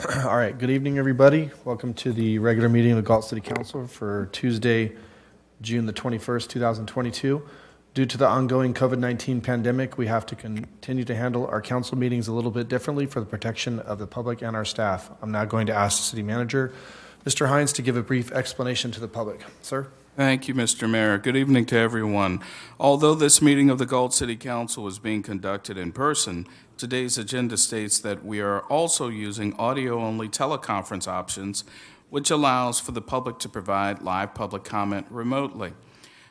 All right, good evening, everybody. Welcome to the regular meeting of the Galt City Council for Tuesday, June the 21st, 2022. Due to the ongoing COVID-19 pandemic, we have to continue to handle our council meetings a little bit differently for the protection of the public and our staff. I'm now going to ask the city manager, Mr. Hines, to give a brief explanation to the public. Sir? Thank you, Mr. Mayor. Good evening to everyone. Although this meeting of the Galt City Council is being conducted in person, today's agenda states that we are also using audio-only teleconference options, which allows for the public to provide live public comment remotely.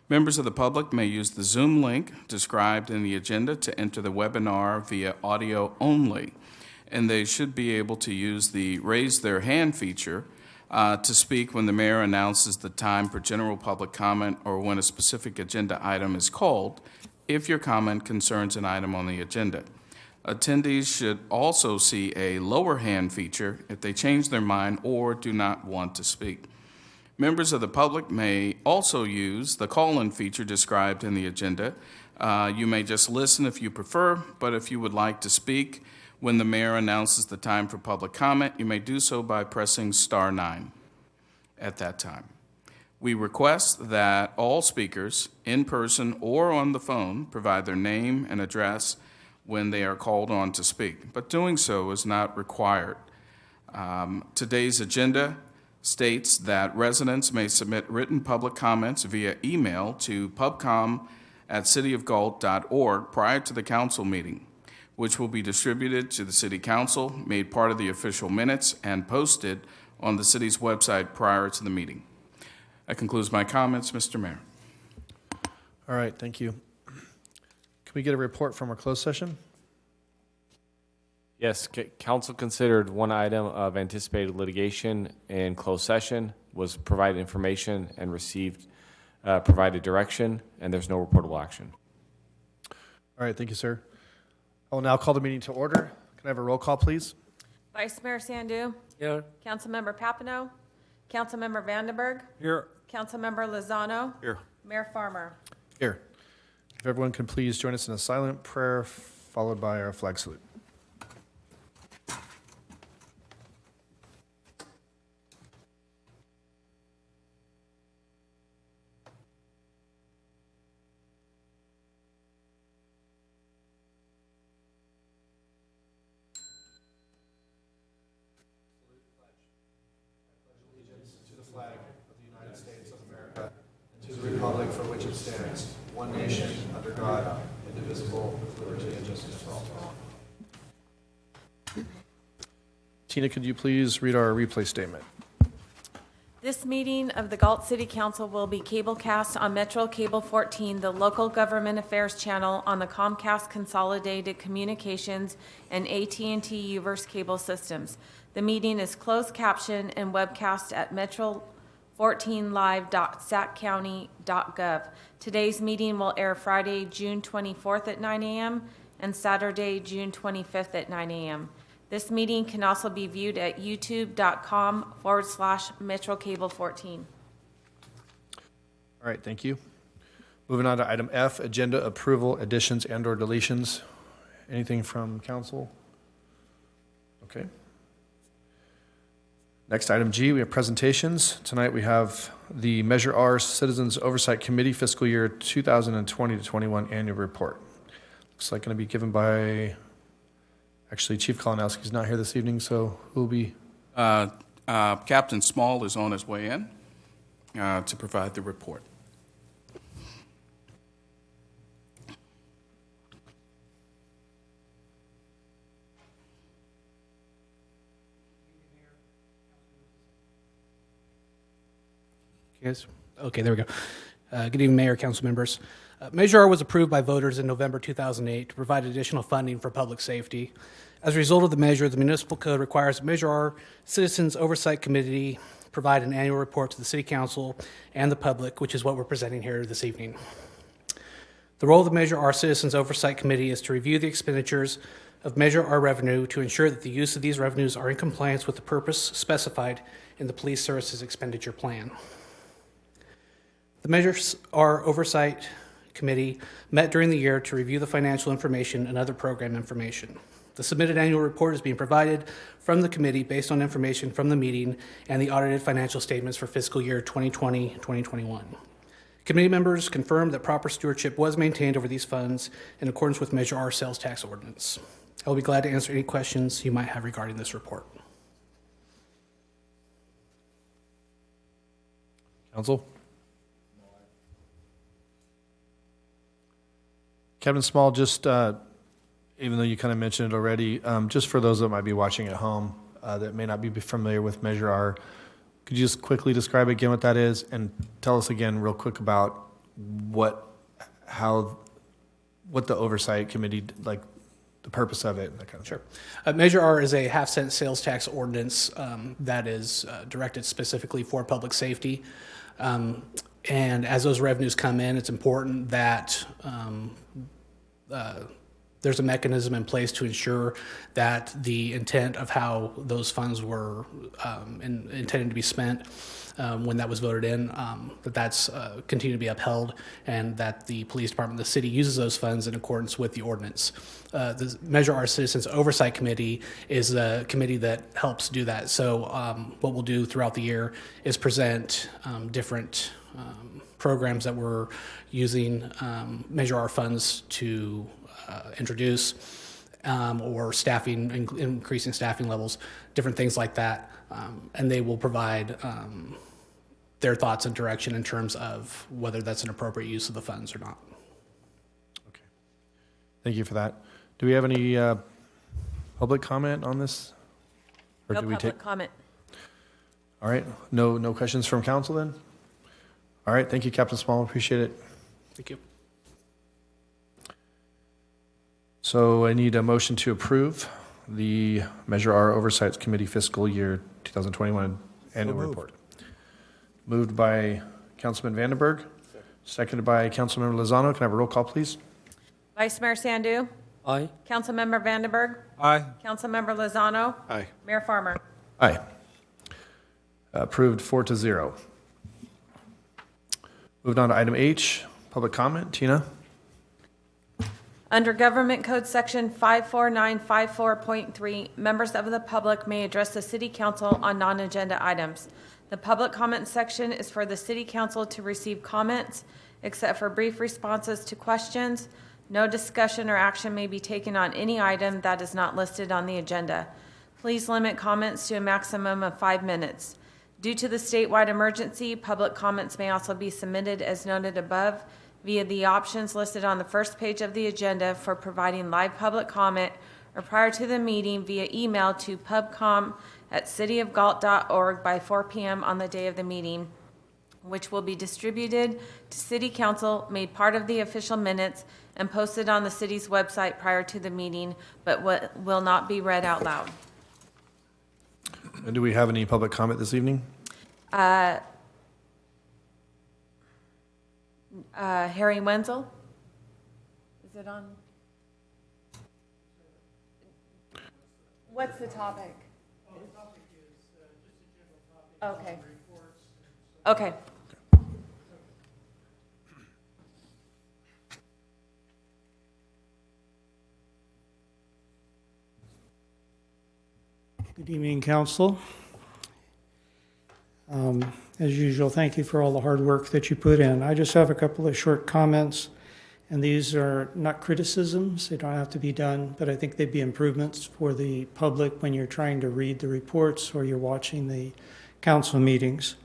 Members of the public may use the Zoom link described in the agenda to enter the webinar via audio only, and they should be able to use the raise their hand feature to speak when the mayor announces the time for general public comment or when a specific agenda item is called, if your comment concerns an item on the agenda. Attendees should also see a lower hand feature if they change their mind or do not want to speak. Members of the public may also use the call-in feature described in the agenda. You may just listen if you prefer, but if you would like to speak when the mayor announces the time for public comment, you may do so by pressing *9 at that time. We request that all speakers, in person or on the phone, provide their name and address when they are called on to speak, but doing so is not required. Today's agenda states that residents may submit written public comments via email to pubcom@cityofgalt.org prior to the council meeting, which will be distributed to the City Council, made part of the official minutes, and posted on the city's website prior to the meeting. That concludes my comments, Mr. Mayor. All right, thank you. Can we get a report from our closed session? Yes, council considered one item of anticipated litigation in closed session, was provided information and received provided direction, and there's no reportable action. All right, thank you, sir. I will now call the meeting to order. Can I have a roll call, please? Vice Mayor Sandu. Here. Councilmember Papineau. Councilmember Vandenberg. Here. Councilmember Lozano. Here. Mayor Farmer. Here. If everyone can please join us in a silent prayer followed by our flag salute. To the republic for which it stands, one nation, under God, indivisible, with liberty and justice for all. Tina, could you please read our replay statement? This meeting of the Galt City Council will be cablecast on Metro Cable 14, the local government affairs channel on the Comcast Consolidated Communications and AT&T Uverse cable systems. The meeting is closed caption and webcast at metro14live.saccounty.gov. Today's meeting will air Friday, June 24th at 9 a.m. and Saturday, June 25th at 9 a.m. This meeting can also be viewed at youtube.com/MetroCable14. All right, thank you. Moving on to item F, agenda approval, additions and/or deletions. Anything from council? Okay. Next, item G, we have presentations. Tonight we have the Measure R Citizens Oversight Committee fiscal year 2020 to 21 annual report. Looks like going to be given by, actually Chief Kalinowski's not here this evening, so who will be? Captain Small is on his way in to provide the report. Yes. Okay, there we go. Good evening, Mayor, council members. Measure R was approved by voters in November 2008 to provide additional funding for public safety. As a result of the measure, the municipal code requires Measure R Citizens Oversight Committee provide an annual report to the City Council and the public, which is what we're presenting here this evening. The role of the Measure R Citizens Oversight Committee is to review the expenditures of Measure R revenue to ensure that the use of these revenues are in compliance with the purpose specified in the Police Services Expenditure Plan. The Measure R Oversight Committee met during the year to review the financial information and other program information. The submitted annual report is being provided from the committee based on information from the meeting and the audited financial statements for fiscal year 2020 and 2021. Committee members confirmed that proper stewardship was maintained over these funds in accordance with Measure R sales tax ordinance. I will be glad to answer any questions you might have regarding this report. Council? Captain Small, just even though you kind of mentioned it already, just for those that might be watching at home that may not be familiar with Measure R, could you just quickly describe again what that is and tell us again real quick about what the oversight committee, like the purpose of it and that kind of Sure. Measure R is a half-cent sales tax ordinance that is directed specifically for public safety. And as those revenues come in, it's important that there's a mechanism in place to ensure that the intent of how those funds were intended to be spent when that was voted in, that's continue to be upheld, and that the police department, the city, uses those funds in accordance with the ordinance. The Measure R Citizens Oversight Committee is the committee that helps do that. So what we'll do throughout the year is present different programs that we're using Measure R funds to introduce, or staffing, increasing staffing levels, different things like that. And they will provide their thoughts and direction in terms of whether that's an appropriate use of the funds or not. Okay. Thank you for that. Do we have any public comment on this? Or No do we public comment. All right. No questions from council then? All right. Thank you, Captain Small. Appreciate it. Thank you. So I need a motion to approve the Measure R Oversight Committee fiscal year 2021 annual report. Moved by Councilman Vandenberg, seconded by Councilmember Lozano. Can I have a roll call, please? Vice Mayor Sandu. Aye. Councilmember Vandenberg. Aye. Councilmember Lozano. Aye. Mayor Farmer. Aye. Approved 4-0. Moving on to item H, public comment. Tina? Under Government Code Section 54954.3, members of the public may address the city council on non-agenda items. The public comment section is for the city council to receive comments, except for brief responses to questions. No discussion or action may be taken on any item that is not listed on the agenda. Please limit comments to a maximum of 5 minutes. Due to the statewide emergency, public comments may also be submitted as noted above via the options listed on the first page of the agenda for providing live public comment, or prior to the meeting via email to pubcom@cityofgalt.org by 4 p.m. on the day of the meeting, which will be distributed to City Council, made part of the official minutes, and posted on the city's website prior to the meeting, but will not be read out loud. And do we have any public comment this evening? Harry Wenzel? Is it on? What's the topic? The topic is just a general topic. Okay. Okay. Good evening, council. As usual, thank you for all the hard work that you put in. I just have a couple of short comments, and these are not criticisms. They don't have to be done, but I think they'd be improvements for the public when you're trying to read the reports or you're watching the council meetings.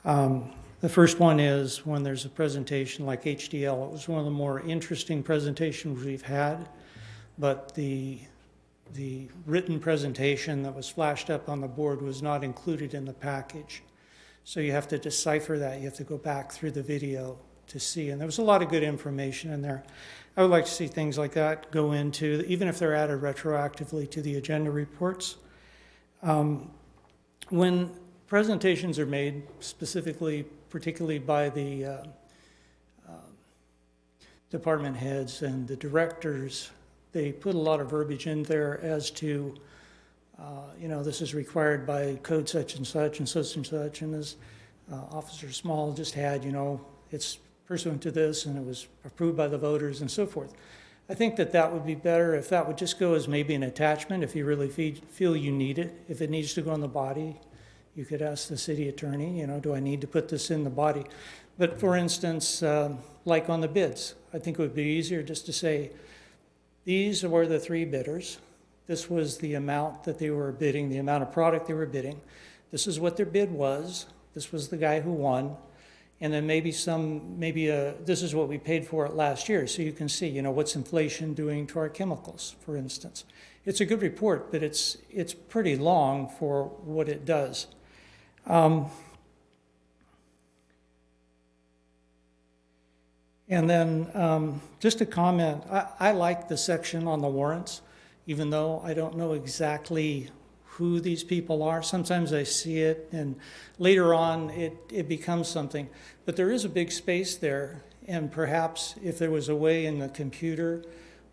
The first one is when there's a presentation like HDL. It was one of the more interesting presentations we've had, but the written presentation that was flashed up on the board was not included in the package. So you have to decipher that. You have to go back through the video to see. And there was a lot of good information in there. I would like to see things like that go into, even if they're added retroactively to the agenda reports. When presentations are made, particularly by the department heads and the directors, they put a lot of verbiage in there as to, this is required by code such and such and such and such, and as Officer Small just had, it's pursuant to this, and it was approved by the voters and so forth. I think that that would be better if that would just go as maybe an attachment, if you really feel you need it. If it needs to go in the body, you could ask the city attorney, do I need to put this in the body? But for instance, like on the bids, I think it would be easier just to say, these were the 3 bidders. This was the amount that they were bidding, the amount of product they were bidding. This is what their bid was. This was the guy who won. And then maybe this is what we paid for it last year. So you can see, what's inflation doing to our chemicals, for instance. It's a good report, but it's pretty long for what it does. And then just a comment, I like the section on the warrants, even though I don't know exactly who these people are. Sometimes I see it, and later on it becomes something. But there is a big space there, and perhaps if there was a way in the computer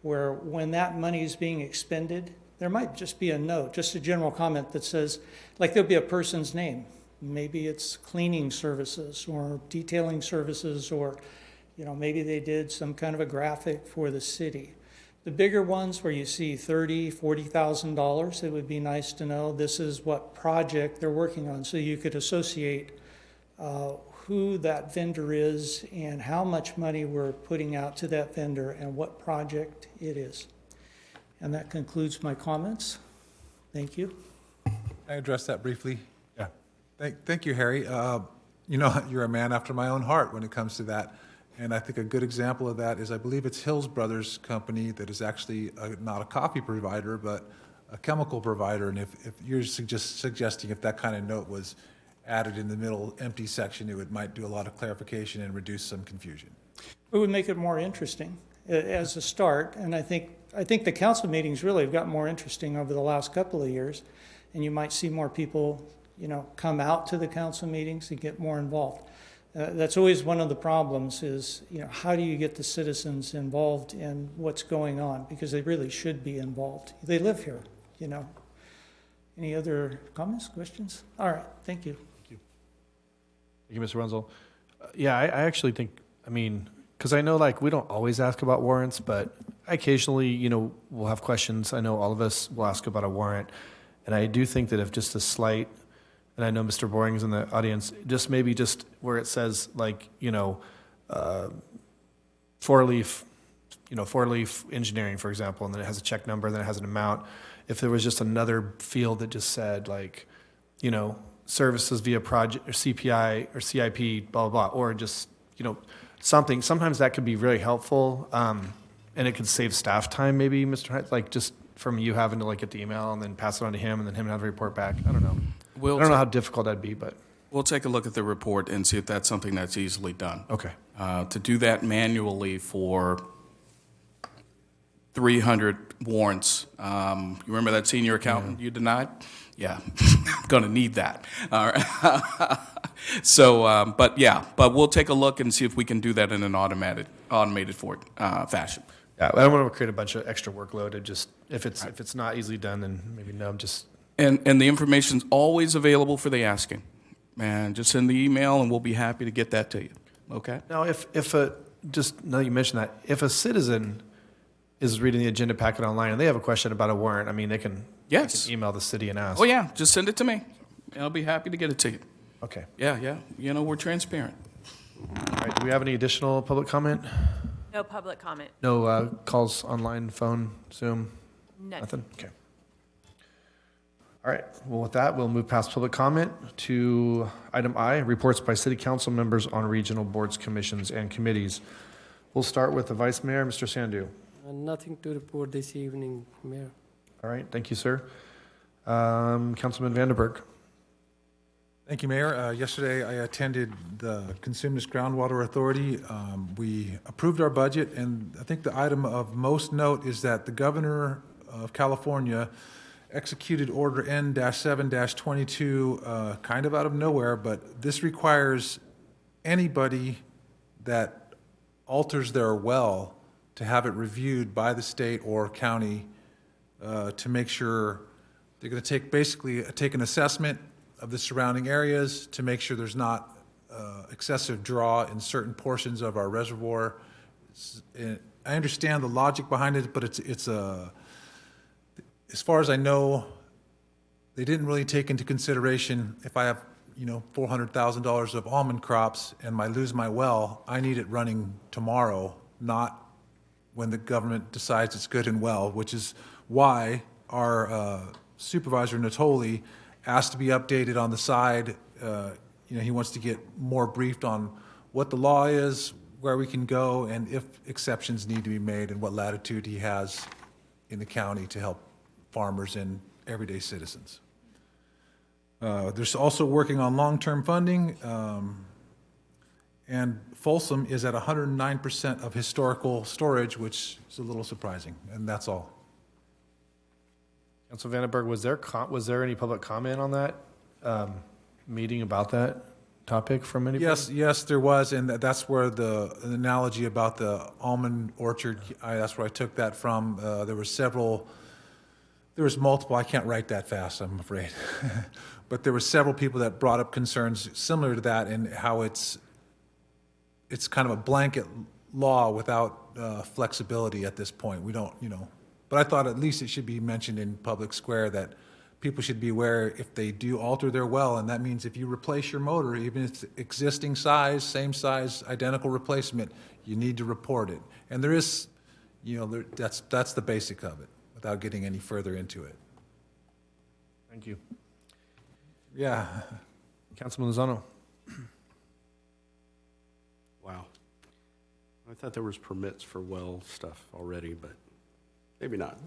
where when that money is being expended, there might just be a note, just a general comment that says, like there'll be a person's name. Maybe it's cleaning services or detailing services, or maybe they did some kind of a graphic for the city. The bigger ones where you see $30,000, $40,000, it would be nice to know this is what project they're working on, so you could associate who that vendor is and how much money we're putting out to that vendor and what project it is. And that concludes my comments. Thank you. Can I address that briefly? Yeah. Thank you, Harry. You're a man after my own heart when it comes to that. And I think a good example of that is, I believe it's Hills Brothers Company that is actually not a coffee provider, but a chemical provider. And if you're suggesting if that kind of note was added in the middle empty section, it might do a lot of clarification and reduce some confusion. It would make it more interesting as a start. And I think the council meetings really have gotten more interesting over the last couple of years. And you might see more people, come out to the council meetings and get more involved. That's always one of the problems is, how do you get the citizens involved in what's going on? Because they really should be involved. They live here, Any other comments, questions? All right, thank you. Thank you, Mr. Wenzel. Yeah, I actually think, because I know we don't always ask about warrants, but occasionally, we'll have questions. I know all of us will ask about a warrant. And I do think that if just a slight, and I know Mr. Boring is in the audience, just maybe just where it says four-leaf engineering, for example, and then it has a check number, then it has an amount. If there was just another field that just said services via project or CPI or CIP, blah, blah, blah, or just, something, sometimes that could be really helpful. And it could save staff time maybe, Mr. Hyde, just from you having to get the email and then pass it on to him and then him have a report back. I don't know. I don't know how difficult that'd be, but. We'll take a look at the report and see if that's something that's easily done. Okay. To do that manually for 300 warrants. You remember that senior accountant you denied? Yeah, going to need that. All right. So, but we'll take a look and see if we can do that in an automated fashion. Yeah, I don't want to create a bunch of extra workload. If it's not easily done, then maybe no. And the information's always available for the asking. Man, just send the email and we'll be happy to get that to you. Okay? Now, now that you mentioned that, if a citizen is reading the agenda packet online and they have a question about a warrant, they can email the city and ask. Oh, yeah, just send it to me. I'll be happy to get it to you. Okay. Yeah. We're transparent. All right, do we have any additional public comment? No public comment. No calls online, phone, Zoom? None. Nothing? Okay. All right, well, with that, we'll move past public comment to item I, reports by city council members on regional boards, commissions, and committees. We'll start with the vice mayor, Mr. Sandhu. Nothing to report this evening, Mayor. All right, thank you, sir. Councilman Vandenberg. Thank you, Mayor. Yesterday, I attended the Consumers Groundwater Authority. We approved our budget, and I think the item of most note is that the governor of California executed Order N-7-22 kind of out of nowhere, but this requires anybody that alters their well to have it reviewed by the state or county to make sure they're going to take an assessment of the surrounding areas to make sure there's not excessive draw in certain portions of our reservoir. I understand the logic behind it, but as far as I know, they didn't really take into consideration if I have, $400,000 of almond crops and I lose my well, I need it running tomorrow, not when the government decides it's good and well, which is why our Supervisor Natoli asked to be updated on the side. He wants to get more briefed on what the law is, where we can go, and if exceptions need to be made, and what latitude he has in the county to help farmers and everyday citizens. There's also working on long-term funding, and Folsom is at 109% of historical storage, which is a little surprising, and that's all. Council Vandenberg, was there any public comment on that meeting about that topic from anybody? Yes, there was, and that's where the analogy about the almond orchard, that's where I took that from. There was multiple, I can't write that fast, I'm afraid. But there were several people that brought up concerns similar to that, and how it's kind of a blanket law without flexibility at this point. We don't, but I thought at least it should be mentioned in public square that people should be aware if they do alter their well, and that means if you replace your motor, even if it's existing size, same size, identical replacement, you need to report it. And there is, that's the basic of it, without getting any further into it. Thank you. Yeah. Councilman Lozano. Wow. I thought there was permits for well stuff already, but maybe not.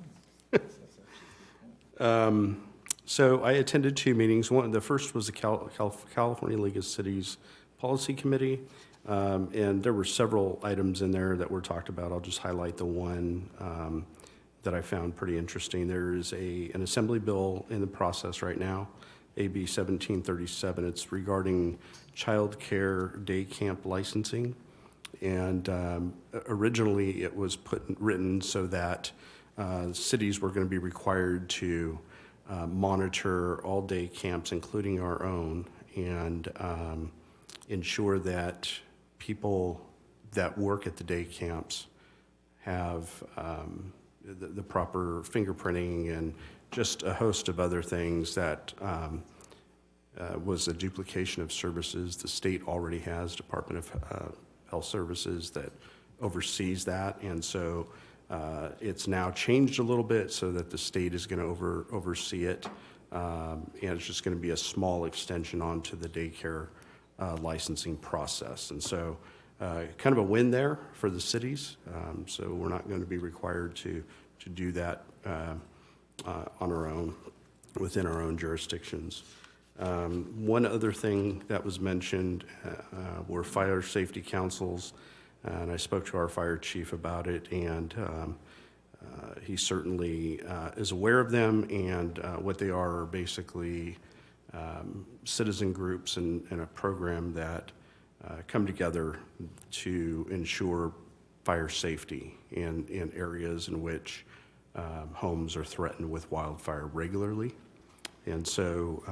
So I attended two meetings. The first was the California League of Cities Policy Committee, and there were several items in there that were talked about. I'll just highlight the one that I found pretty interesting. There is an assembly bill in the process right now, AB 1737. It's regarding child care day camp licensing. And originally it was written so that cities were going to be required to monitor all day camps, including our own, and ensure that people that work at the day camps have the proper fingerprinting and just a host of other things that was a duplication of services. The state already has Department of Health Services that oversees that, and so it's now changed a little bit so that the state is going to oversee it, and it's just going to be a small extension onto the daycare licensing process. And so kind of a win there for the cities. So we're not going to be required to do that on our own, within our own jurisdictions. One other thing that was mentioned were fire safety councils, and I spoke to our fire chief about it, and he certainly is aware of them, and what they are basically citizen groups and a program that come together to ensure fire safety in areas in which homes are threatened with wildfire regularly. And so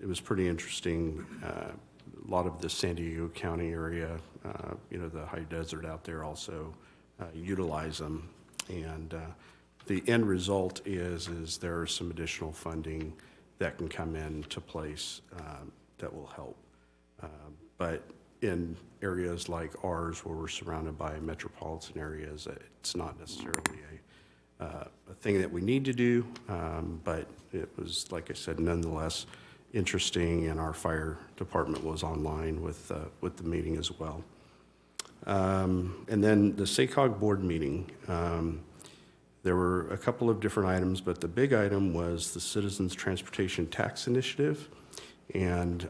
it was pretty interesting. A lot of the San Diego County area, the high desert out there also utilize them. And the end result is there is some additional funding that can come into place that will help. But in areas like ours, where we're surrounded by metropolitan areas, it's not necessarily a thing that we need to do, but it was, like I said, nonetheless interesting, and our fire department was online with the meeting as well. And then the SACOG board meeting, there were a couple of different items, but the big item was the Citizens Transportation Tax Initiative. And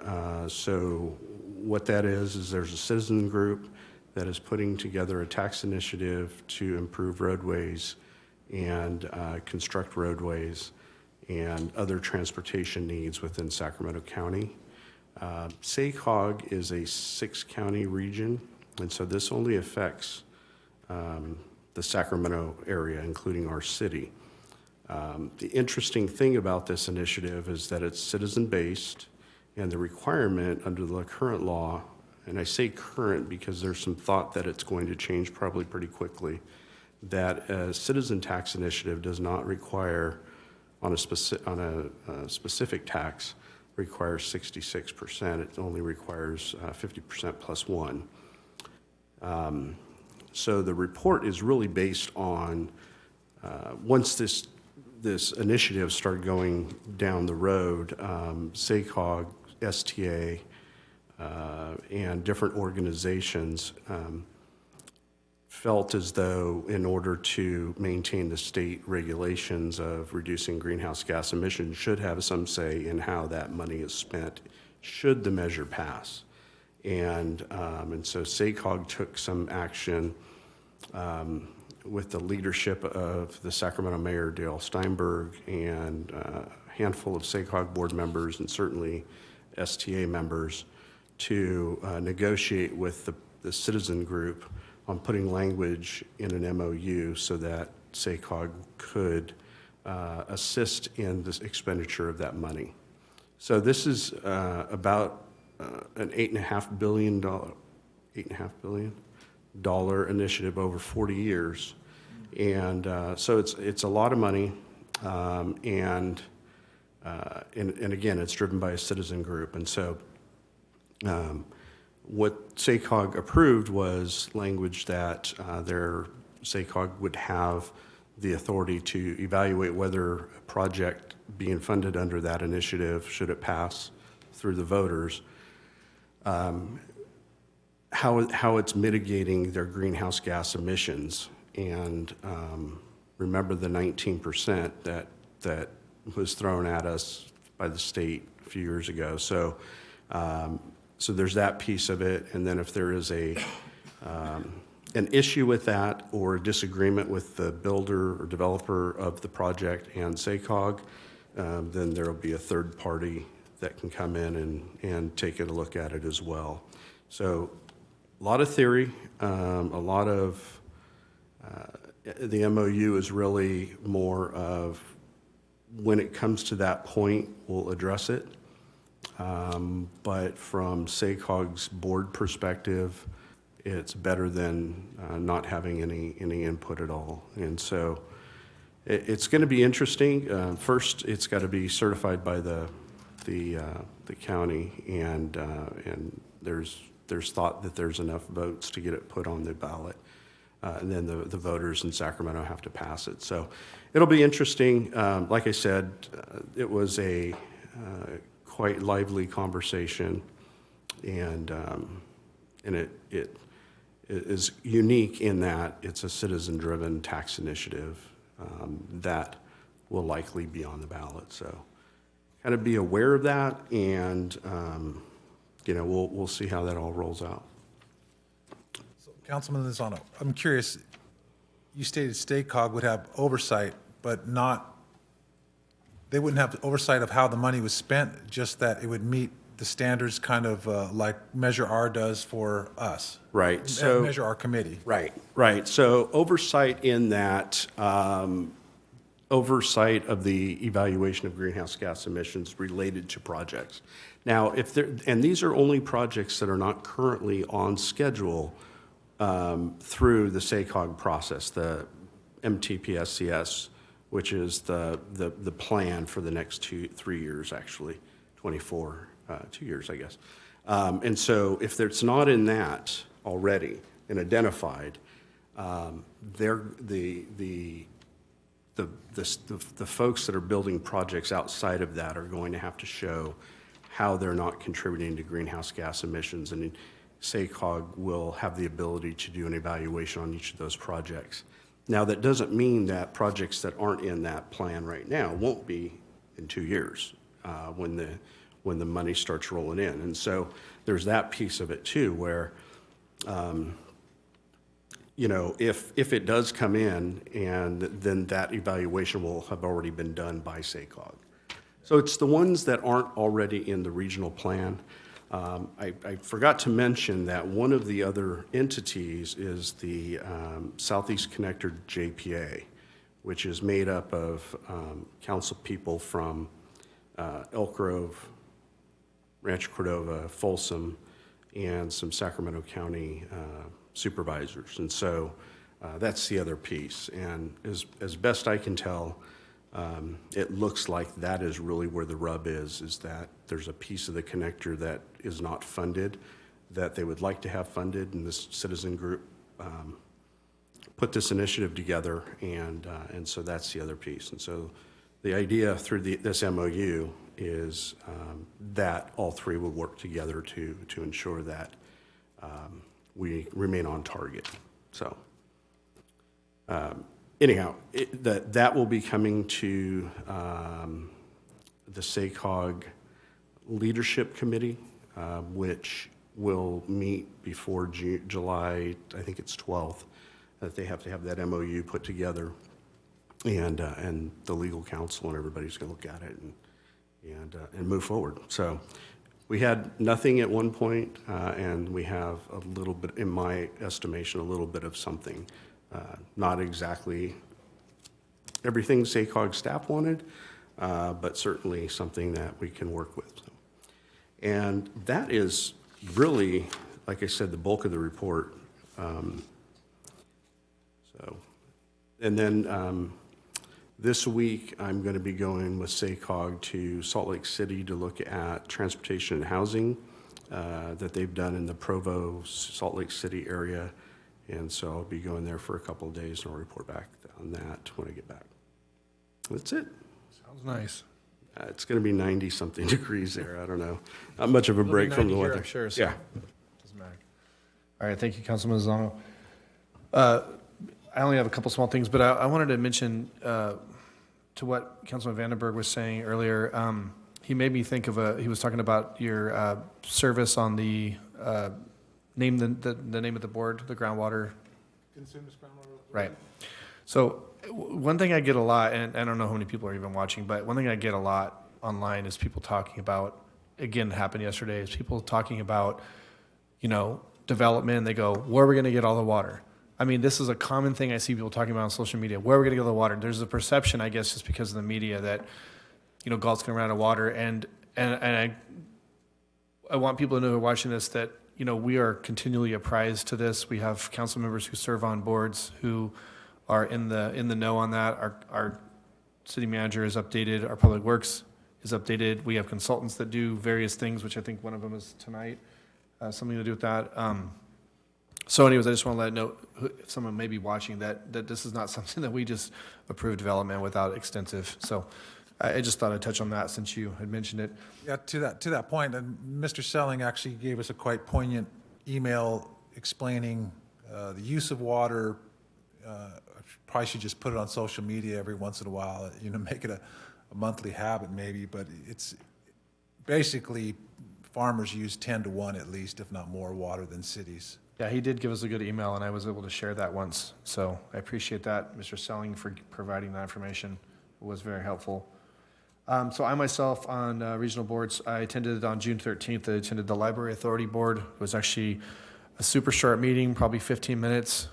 so what that is there's a citizen group that is putting together a tax initiative to improve roadways and construct roadways and other transportation needs within Sacramento County. SACOG is a 6-county region, and so this only affects the Sacramento area, including our city. The interesting thing about this initiative is that it's citizen-based, and the requirement under the current law and I say current because there's some thought that it's going to change probably pretty quickly, that a citizen tax initiative does not require, on a specific tax, requires 66%. It only requires 50% plus one. So the report is really based on, once this initiative started going down the road, SACOG, STA, and different organizations felt as though in order to maintain the state regulations of reducing greenhouse gas emissions should have some say in how that money is spent should the measure pass. And so SACOG took some action with the leadership of the Sacramento Mayor Dale Steinberg and a handful of SACOG board members and certainly STA members to negotiate with the citizen group on putting language in an MOU so that SACOG could assist in this expenditure of that money. So this is about an $8.5 billion initiative over 40 years. And so it's a lot of money. And again, it's driven by a citizen group. And so what SACOG approved was language that SACOG would have the authority to evaluate whether a project being funded under that initiative, should it pass through the voters, how it's mitigating their greenhouse gas emissions. And remember the 19% that was thrown at us by the state a few years ago. So there's that piece of it. And then if there is an issue with that or a disagreement with the builder or developer of the project and SACOG, then there will be a third party that can come in and take a look at it as well. So a lot of theory, a lot of the MOU is really more of when it comes to that point, we'll address it. But from SACOG's board perspective, it's better than not having any input at all. And so it's going to be interesting. First, it's got to be certified by the county, and there's thought that there's enough votes to get it put on the ballot. And then the voters in Sacramento have to pass it. So it'll be interesting. Like I said, it was a quite lively conversation, and it is unique in that it's a citizen-driven tax initiative that will likely be on the ballot. So kind of be aware of that, and we'll see how that all rolls out. Councilman Lozano, I'm curious, you stated SACOG would have oversight, but they wouldn't have oversight of how the money was spent, just that it would meet the standards kind of like Measure R does for us. Right. So Measure R committee. Right. So oversight in that, oversight of the evaluation of greenhouse gas emissions related to projects. Now, and these are only projects that are not currently on schedule through the SACOG process, the MTPSCS, which is the plan for the next 3 years, actually, 24, 2 years, I guess. And so if it's not in that already and identified, the folks that are building projects outside of that are going to have to show how they're not contributing to greenhouse gas emissions, and SACOG will have the ability to do an evaluation on each of those projects. Now, that doesn't mean that projects that aren't in that plan right now won't be in 2 years when the money starts rolling in. And so there's that piece of it too, where if it does come in, and then that evaluation will have already been done by SACOG. So it's the ones that aren't already in the regional plan. I forgot to mention that one of the other entities is the Southeast Connector JPA, which is made up of council people from Elk Grove, Rancho Cordova, Folsom, and some Sacramento County supervisors. And so that's the other piece. And as best I can tell, it looks like that is really where the rub is that there's a piece of the connector that is not funded, that they would like to have funded, and this citizen group put this initiative together, and so that's the other piece. And so the idea through this MOU is that all three will work together to ensure that we remain on target. So anyhow, that will be coming to the SACOG Leadership Committee, which will meet before July, I think it's 12th, that they have to have that MOU put together, and the legal counsel and everybody's going to look at it and move forward. So we had nothing at one point, and we have a little bit, in my estimation, a little bit of something. Not exactly everything SACOG staff wanted, but certainly something that we can work with. So. And that is really, like I said, the bulk of the report. And then this week, I'm going to be going with SACOG to Salt Lake City to look at transportation and housing that they've done in the Provo, Salt Lake City area. And so I'll be going there for a couple of days, and I'll report back on that when I get back. That's it. Sounds nice. It's going to be 90-something degrees there. I don't know. Not much of a break from the weather. I'm sure. So Yeah. doesn't matter. All right. Thank you, Councilman Lozano. I only have a couple small things, but I wanted to mention to what Councilman Vandenberg was saying earlier. He made me think of he was talking about your service on the name the name of the board, the groundwater. Consumers groundwater. Right. So one thing I get a lot, and I don't know how many people are even watching, but one thing I get a lot online is people talking about, again, happened yesterday, is people talking about, development, and they go, where are we going to get all the water? I mean, this is a common thing I see people talking about on social media. Where are we going to get all the water? There's a perception, I guess, just because of the media that, Galt's going to run out of water. And I want people to know who are watching this that, we are continually apprised to this. We have council members who serve on boards who are in the know on that. Our city manager is updated. Our public works is updated. We have consultants that do various things, which I think one of them is tonight, something to do with that. So anyways, I just want to let know if someone may be watching that this is not something that we just approve development without extensive. So I just thought I'd touch on that since you had mentioned it. Yeah, to that point, and Mr. Selling actually gave us a quite poignant email explaining the use of water. Probably should just put it on social media every once in a while, make it a monthly habit maybe, but it's basically farmers use 10 to 1 at least, if not more, water than cities. Yeah, he did give us a good email, and I was able to share that once. So I appreciate that, Mr. Selling, for providing that information. It was very helpful. So I myself on regional boards, I attended on June 13th. I attended the Library Authority Board. It was actually a super short meeting, probably 15 minutes.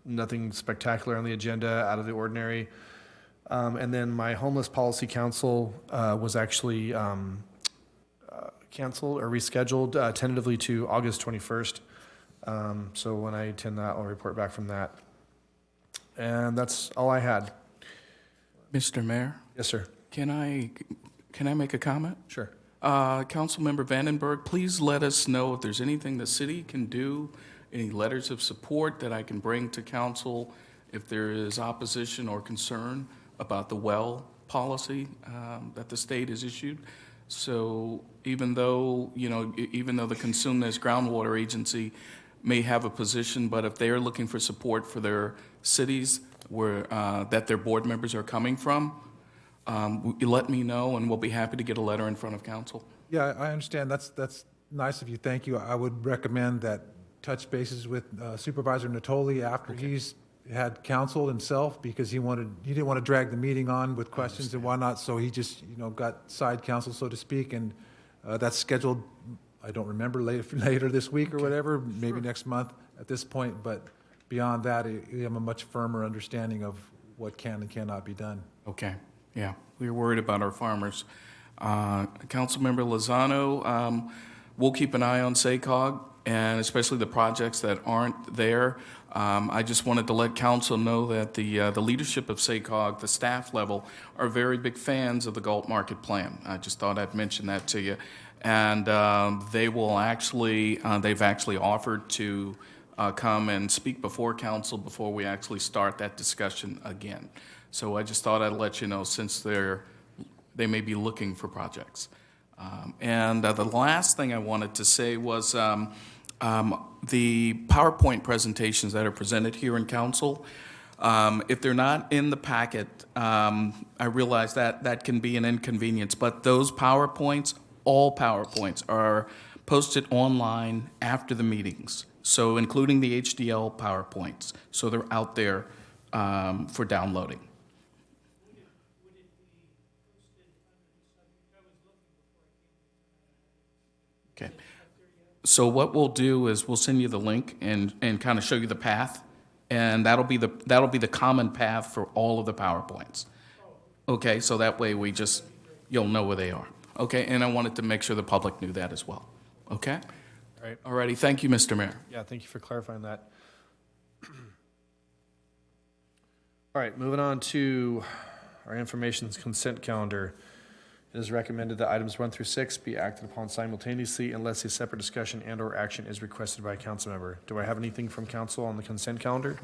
Nothing spectacular on the agenda, out of the ordinary. And then my Homeless Policy Council was actually canceled or rescheduled tentatively to August 21st. So when I attend that, I'll report back from that. And that's all I had. Mr. Mayor, Yes, sir. can I make a comment? Sure. Councilmember Vandenberg, please let us know if there's anything the city can do, any letters of support that I can bring to council if there is opposition or concern about the well policy that the state has issued. So even though the Consume This Groundwater Agency may have a position, but if they're looking for support for their cities where that their board members are coming from, let me know, and we'll be happy to get a letter in front of council. Yeah, I understand. That's nice of you. Thank you. I would recommend that touch bases with Supervisor Natoli after he's had counsel himself, because he didn't want to drag the meeting on with questions and whatnot, so he just got side counsel, so to speak, and that's scheduled. I don't remember later this week or whatever, maybe next month at this point. But beyond that, we have a much firmer understanding of what can and cannot be done. Okay, yeah, we're worried about our farmers. Councilmember Lozano, we'll keep an eye on SACOG, and especially the projects that aren't there. I just wanted to let council know that the leadership of SACOG, the staff level, are very big fans of the Galt Market Plan. I just thought I'd mention that to you. And they've actually offered to come and speak before council before we actually start that discussion again. So I just thought I'd let you know, since they may be looking for projects. And the last thing I wanted to say was the PowerPoint presentations that are presented here in council, if they're not in the packet, I realize that can be an inconvenience, but those PowerPoints, all PowerPoints, are posted online after the meetings, so including the HDL PowerPoints, so they're out there for downloading. Okay. So what we'll do is we'll send you the link and kind of show you the path, and that'll be the common path for all of the PowerPoints. Okay, so that way you'll know where they are. Okay, and I wanted to make sure the public knew that as well. Okay? All right. All righty, thank you, Mr. Mayor. Yeah, thank you for clarifying that. All right, moving on to our information's consent calendar. It is recommended that items 1 through 6 be acted upon simultaneously unless a separate discussion and/or action is requested by a council member. Do I have anything from council on the consent calendar?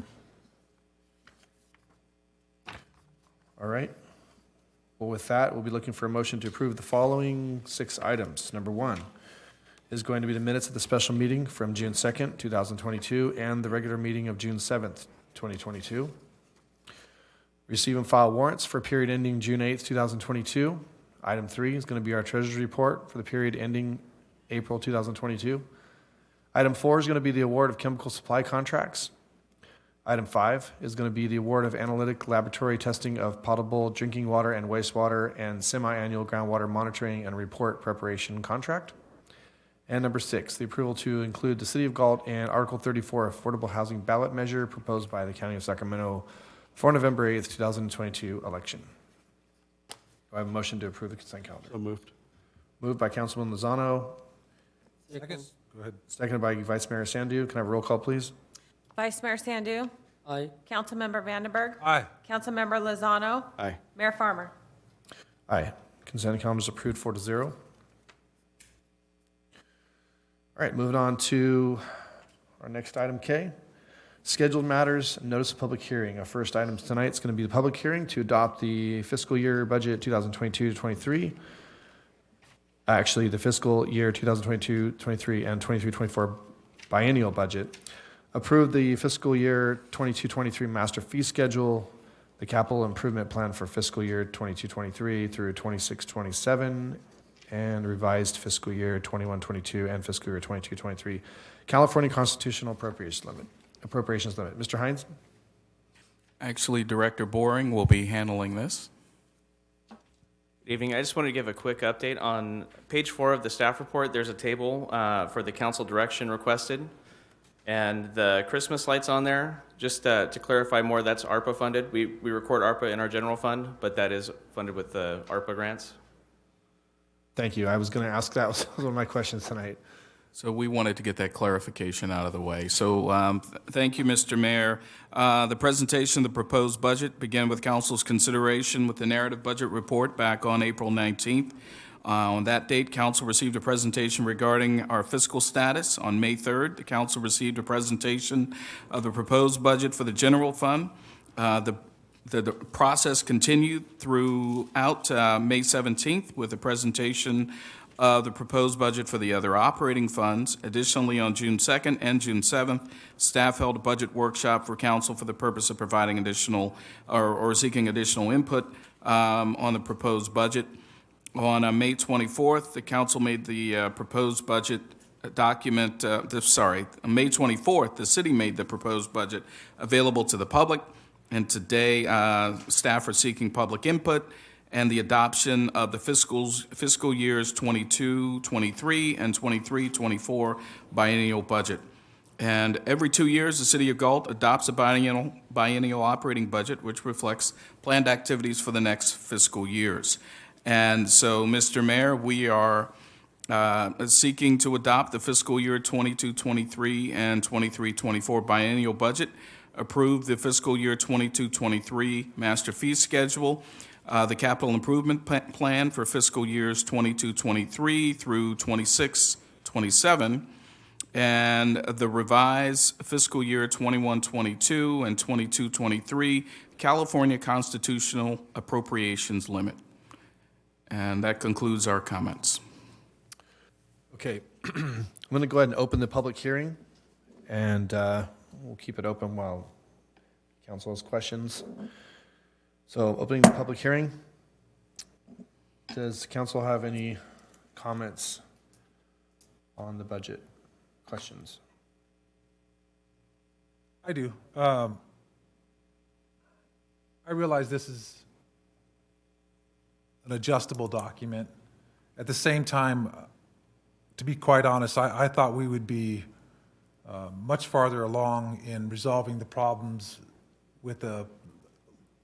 All right. Well, with that, we'll be looking for a motion to approve the following 6 items. Number 1 is going to be the minutes of the special meeting from June 2nd, 2022, and the regular meeting of June 7th, 2022. Receive and file warrants for a period ending June 8th, 2022. Item 3 is going to be our treasurer's report for the period ending April 2022. Item 4 is going to be the award of chemical supply contracts. Item 5 is going to be the award of analytic laboratory testing of potable drinking water and wastewater and semi-annual groundwater monitoring and report preparation contract. And number 6, the approval to include the City of Galt and Article 34 affordable housing ballot measure proposed by the County of Sacramento for November 8th, 2022 election. Do I have a motion to approve the consent calendar? So moved. Moved by Councilman Lozano, Second. Go ahead. seconded by Vice Mayor Sandu. Can I have a roll call, please? Vice Mayor Sandu, Aye. Councilmember Vandenberg, Aye. Councilmember Lozano, Aye. Mayor Farmer. Aye. Consent calendar is approved 4-0. All right, moving on to our next item, K. Scheduled matters, notice of public hearing. Our first item tonight is going to be the public hearing to adopt the fiscal year budget 2022-23. Actually, the fiscal year 2022-23 and 23-24 biennial budget. Approve the fiscal year 22-23 master fee schedule, the capital improvement plan for fiscal year 22-23 through 26-27, and revised fiscal year 21-22 and fiscal year 22-23 California constitutional appropriations limit. Mr. Hines? Actually, Director Boring will be handling this. Good evening. I just wanted to give a quick update. On page 4 of the staff report, there's a table for the council direction requested. And the Christmas lights on there, just to clarify more, that's ARPA funded. We record ARPA in our general fund, but that is funded with the ARPA grants. Thank you. I was going to ask that. Was one of my questions tonight. So we wanted to get that clarification out of the way. So thank you, Mr. Mayor. The presentation of the proposed budget began with council's consideration with the narrative budget report back on April 19th. On that date, council received a presentation regarding our fiscal status. On May 3rd, the council received a presentation of the proposed budget for the general fund. The process continued throughout May 17th with a presentation of the proposed budget for the other operating funds. Additionally, on June 2nd and June 7th, staff held a budget workshop for council for the purpose of providing additional or seeking additional input on the proposed budget. On May 24th, the council made the proposed budget document, on May 24th, the city made the proposed budget available to the public. And today, staff are seeking public input and the adoption of the fiscal years 22-23 and 23-24 biennial budget. And every 2 years, the City of Galt adopts a biennial operating budget, which reflects planned activities for the next fiscal years. And so, Mr. Mayor, we are seeking to adopt the fiscal year 22-23 and 23-24 biennial budget, approve the fiscal year 22-23 master fee schedule, the capital improvement plan for fiscal years 22-23 through 26-27, and the revised fiscal year 21-22 and 22-23 California constitutional appropriations limit. And that concludes our comments. Okay, I'm going to go ahead and open the public hearing, and we'll keep it open while council has questions. So, opening the public hearing. Does council have any comments on the budget? Questions? I do. I realize this is an adjustable document. At the same time, to be quite honest, I thought we would be much farther along in resolving the problems with the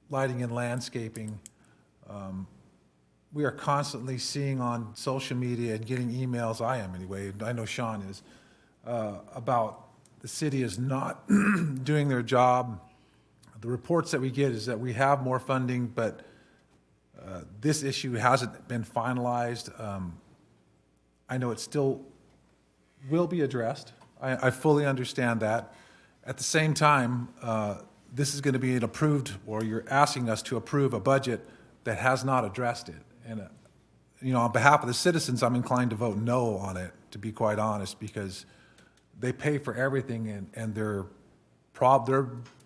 lighting and landscaping. We are constantly seeing on social media and getting emails, I am anyway, I know Sean is, about the city is not doing their job. The reports that we get is that we have more funding, but this issue hasn't been finalized. I know it still will be addressed. I fully understand that. At the same time, this is going to be an approved, or you're asking us to approve a budget that has not addressed it. And, on behalf of the citizens, I'm inclined to vote no on it, to be quite honest, because they pay for everything, and their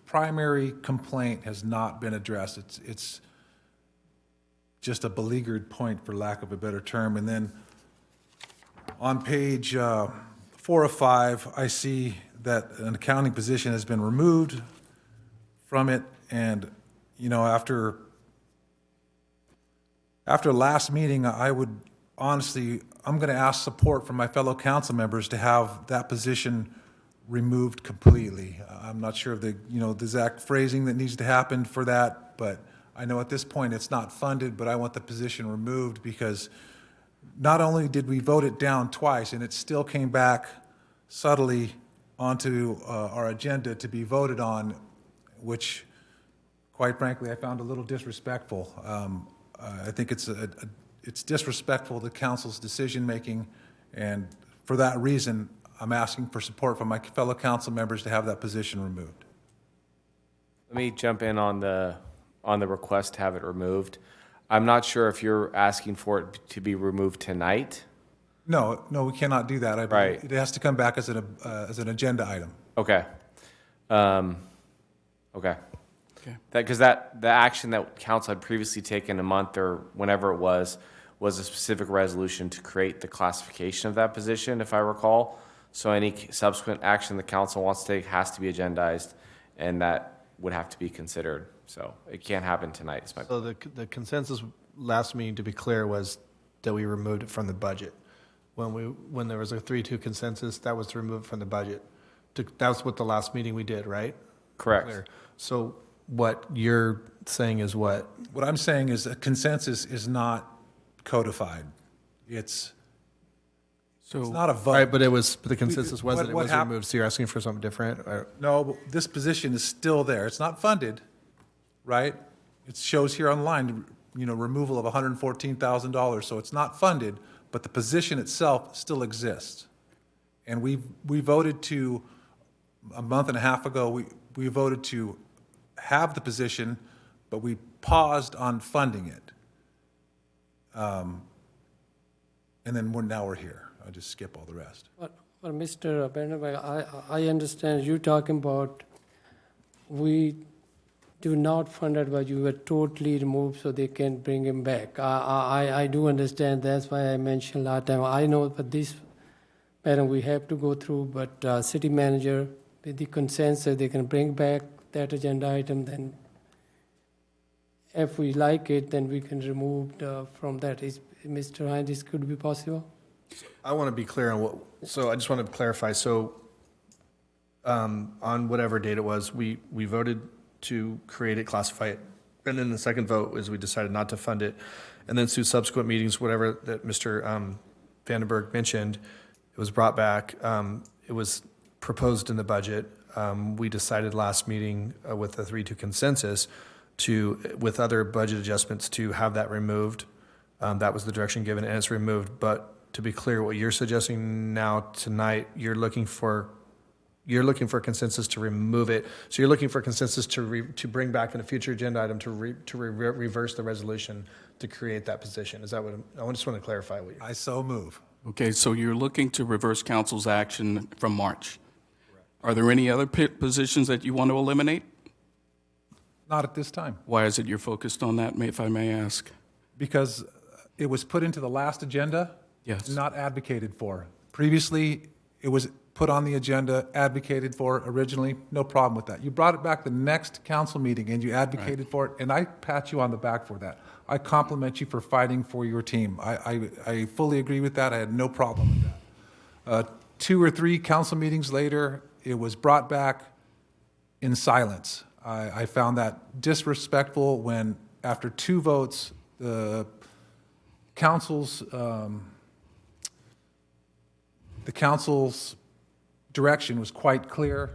primary complaint has not been addressed. It's just a beleaguered point, for lack of a better term. And then on page 4 of 5, I see that an accounting position has been removed from it, and after last meeting, I would honestly, I'm going to ask support from my fellow council members to have that position removed completely. I'm not sure of the exact phrasing that needs to happen for that, but I know at this point it's not funded, but I want the position removed because not only did we vote it down twice, and it still came back subtly onto our agenda to be voted on, which, quite frankly, I found a little disrespectful. I think it's disrespectful to council's decision-making, and for that reason, I'm asking for support from my fellow council members to have that position removed. Let me jump in on the request to have it removed. I'm not sure if you're asking for it to be removed tonight. No, we cannot do that. Right. It has to come back as an agenda item. Okay. Okay. Because the action that council had previously taken a month or whenever it was a specific resolution to create the classification of that position, if I recall. So any subsequent action the council wants to take has to be agendized, and that would have to be considered. So it can't happen tonight. So the consensus last meeting, to be clear, was that we removed it from the budget. When there was a 3-2 consensus, that was to remove it from the budget. That was what the last meeting we did, right? Correct. Clear. So what you're saying is what? What I'm saying is a consensus is not codified. It's not a vote. Right, but the consensus was that it what was hap- removed, so you're asking for something different? Or- No, but this position is still there. It's not funded, right? It shows here online, removal of $114,000, so it's not funded, but the position itself still exists. And we voted to, a month and a half ago, we voted to have the position, but we paused on funding it. And then now we're here. I'll just skip all the rest. But Mr. Benjamin, I understand you talking about we do not fund it, but you were totally removed so they can bring him back. I do understand. That's why I mentioned last time. I know for this matter we have to go through, but city manager, with the consensus, they can bring back that agenda item. Then if we like it, then we can remove from that. Is Mr. Hines, this could be possible? I want to be clear on so I just want to clarify. So on whatever date it was, we voted to create it, classify it, and then the second vote was we decided not to fund it. And then through subsequent meetings, whatever that Mr. Vandenberg mentioned, it was brought back. It was proposed in the budget. We decided last meeting with a 3-2 consensus with other budget adjustments, to have that removed. That was the direction given, and it's removed. But to be clear, what you're suggesting now tonight, you're looking for consensus to remove it. So you're looking for consensus to bring back in a future agenda item to reverse the resolution to create that position. Is that what I just want to clarify what I so move. Okay, so you're looking to reverse council's action from March. Are there any other positions that you want to eliminate? Not at this time, Why is it you're focused on that, if I may ask? because it was put into the last agenda. Yes. Not advocated for. Previously, it was put on the agenda, advocated for originally, no problem with that. You brought it back the next council meeting and you advocated for it, and I pat you on the back for that. I compliment you for fighting for your team. I fully agree with that. I had no problem with that. 2 or 3 council meetings later, it was brought back in silence. I found that disrespectful when, after 2 votes, the council's direction was quite clear.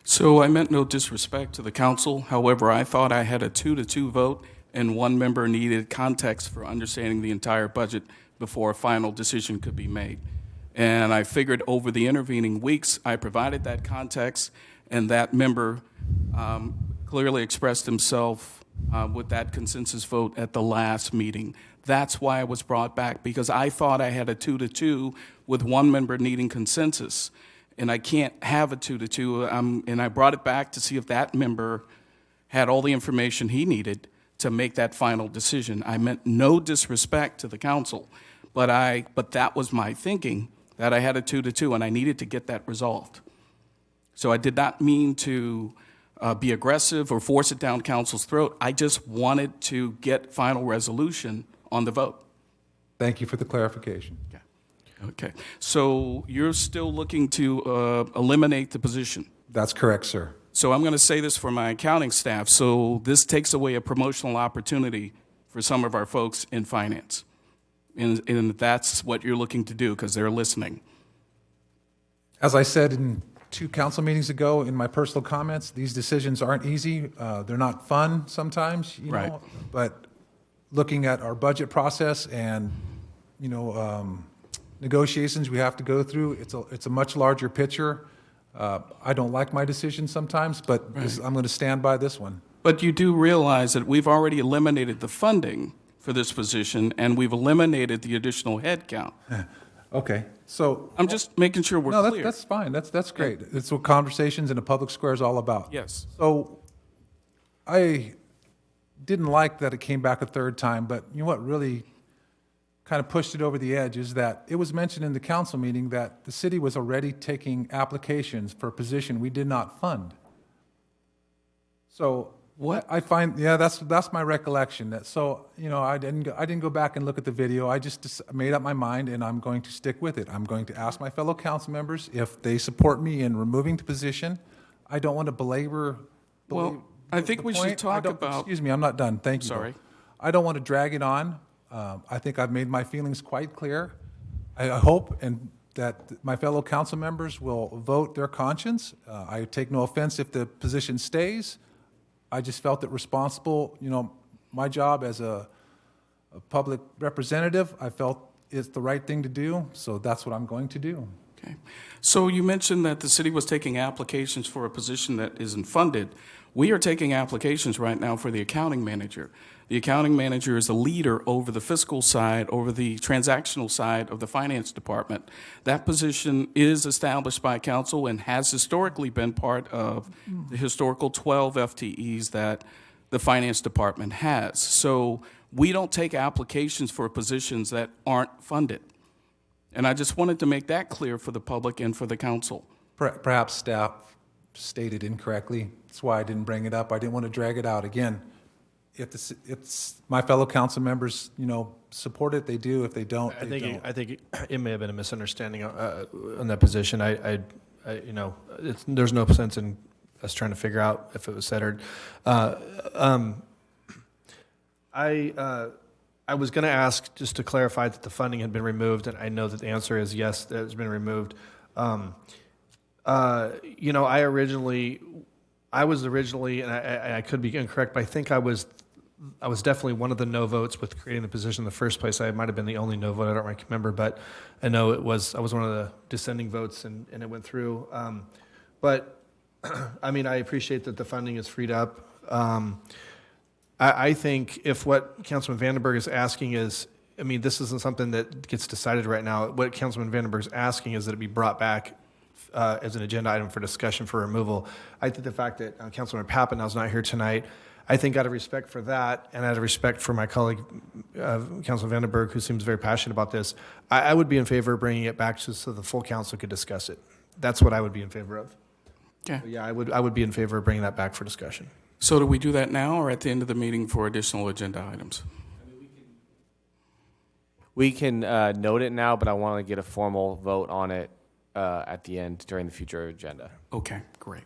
So I meant no disrespect to the council. However, I thought I had a 2-2 vote, and one member needed context for understanding the entire budget before a final decision could be made. And I figured over the intervening weeks, I provided that context, and that member clearly expressed himself with that consensus vote at the last meeting. That's why it was brought back, because I thought I had a 2-2 with one member needing consensus, and I can't have a 2-2. And I brought it back to see if that member had all the information he needed to make that final decision. I meant no disrespect to the council, but that was my thinking, that I had a 2-2, and I needed to get that resolved. So I did not mean to be aggressive or force it down council's throat. I just wanted to get final resolution on the vote. Thank you for the clarification. Okay. So you're still looking to eliminate the position. That's correct, sir. So I'm going to say this for my accounting staff. So this takes away a promotional opportunity for some of our folks in finance. And that's what you're looking to do, because they're listening. As I said in 2 council meetings ago in my personal comments, these decisions aren't easy. They're not fun sometimes, you Right. know. But looking at our budget process and, negotiations we have to go through, it's a much larger picture. I don't like my decisions sometimes, but I'm going to stand by this one. But you do realize that we've already eliminated the funding for this position, and we've eliminated the additional headcount. Okay, so. I'm just making sure we're No, clear. that's fine. That's great. It's what conversations in a public square is all about. Yes. So I didn't like that it came back a 3rd time, but you know what really kind of pushed it over the edge is that it was mentioned in the council meeting that the city was already taking applications for a position we did not fund. So What? I find, that's my recollection. I didn't go back and look at the video. I just made up my mind, and I'm going to stick with it. I'm going to ask my fellow council members if they support me in removing the position. I don't want to belabor. Well, I think we should point. talk about. Excuse me, I'm not done. Thank you. Sorry. I don't want to drag it on. I think I've made my feelings quite clear. I hope that my fellow council members will vote their conscience. I take no offense if the position stays. I just felt it responsible, my job as a public representative, I felt it's the right thing to do, so that's what I'm going to do. Okay. So you mentioned that the city was taking applications for a position that isn't funded. We are taking applications right now for the accounting manager. The accounting manager is the leader over the fiscal side, over the transactional side of the finance department. That position is established by council and has historically been part of the historical 12 FTEs that the finance department has. So we don't take applications for positions that aren't funded. And I just wanted to make that clear for the public and for the council. Perhaps staff stated incorrectly. That's why I didn't bring it up. I didn't want to drag it out. Again, if my fellow council members, support it, they do. If they don't, they don't. I think it may have been a misunderstanding on that position. There's no sense in us trying to figure out if it was said or. I was going to ask just to clarify that the funding had been removed, and I know that the answer is yes, that it's been removed. You know, I was originally, and I could be incorrect, but I think I was definitely one of the no votes with creating the position in the first place. I might have been the only no vote. I don't remember, but I know I was one of the dissenting votes, and it went through. But I mean, I appreciate that the funding is freed up. I think if what Councilman Vandenberg is asking is, I mean, this isn't something that gets decided right now. What Councilman Vandenberg is asking is that it be brought back as an agenda item for discussion for removal. I think the fact that Councilman Papanow is not here tonight, I think out of respect for that and out of respect for my colleague, Councilman Vandenberg, who seems very passionate about this, I would be in favor of bringing it back so the full council could discuss it. That's what I would be in favor of. Okay. Yeah, I would be in favor of bringing that back for discussion. So do we do that now or at the end of the meeting for additional agenda items? We can note it now, but I want to get a formal vote on it at the end during the future agenda. Okay, great.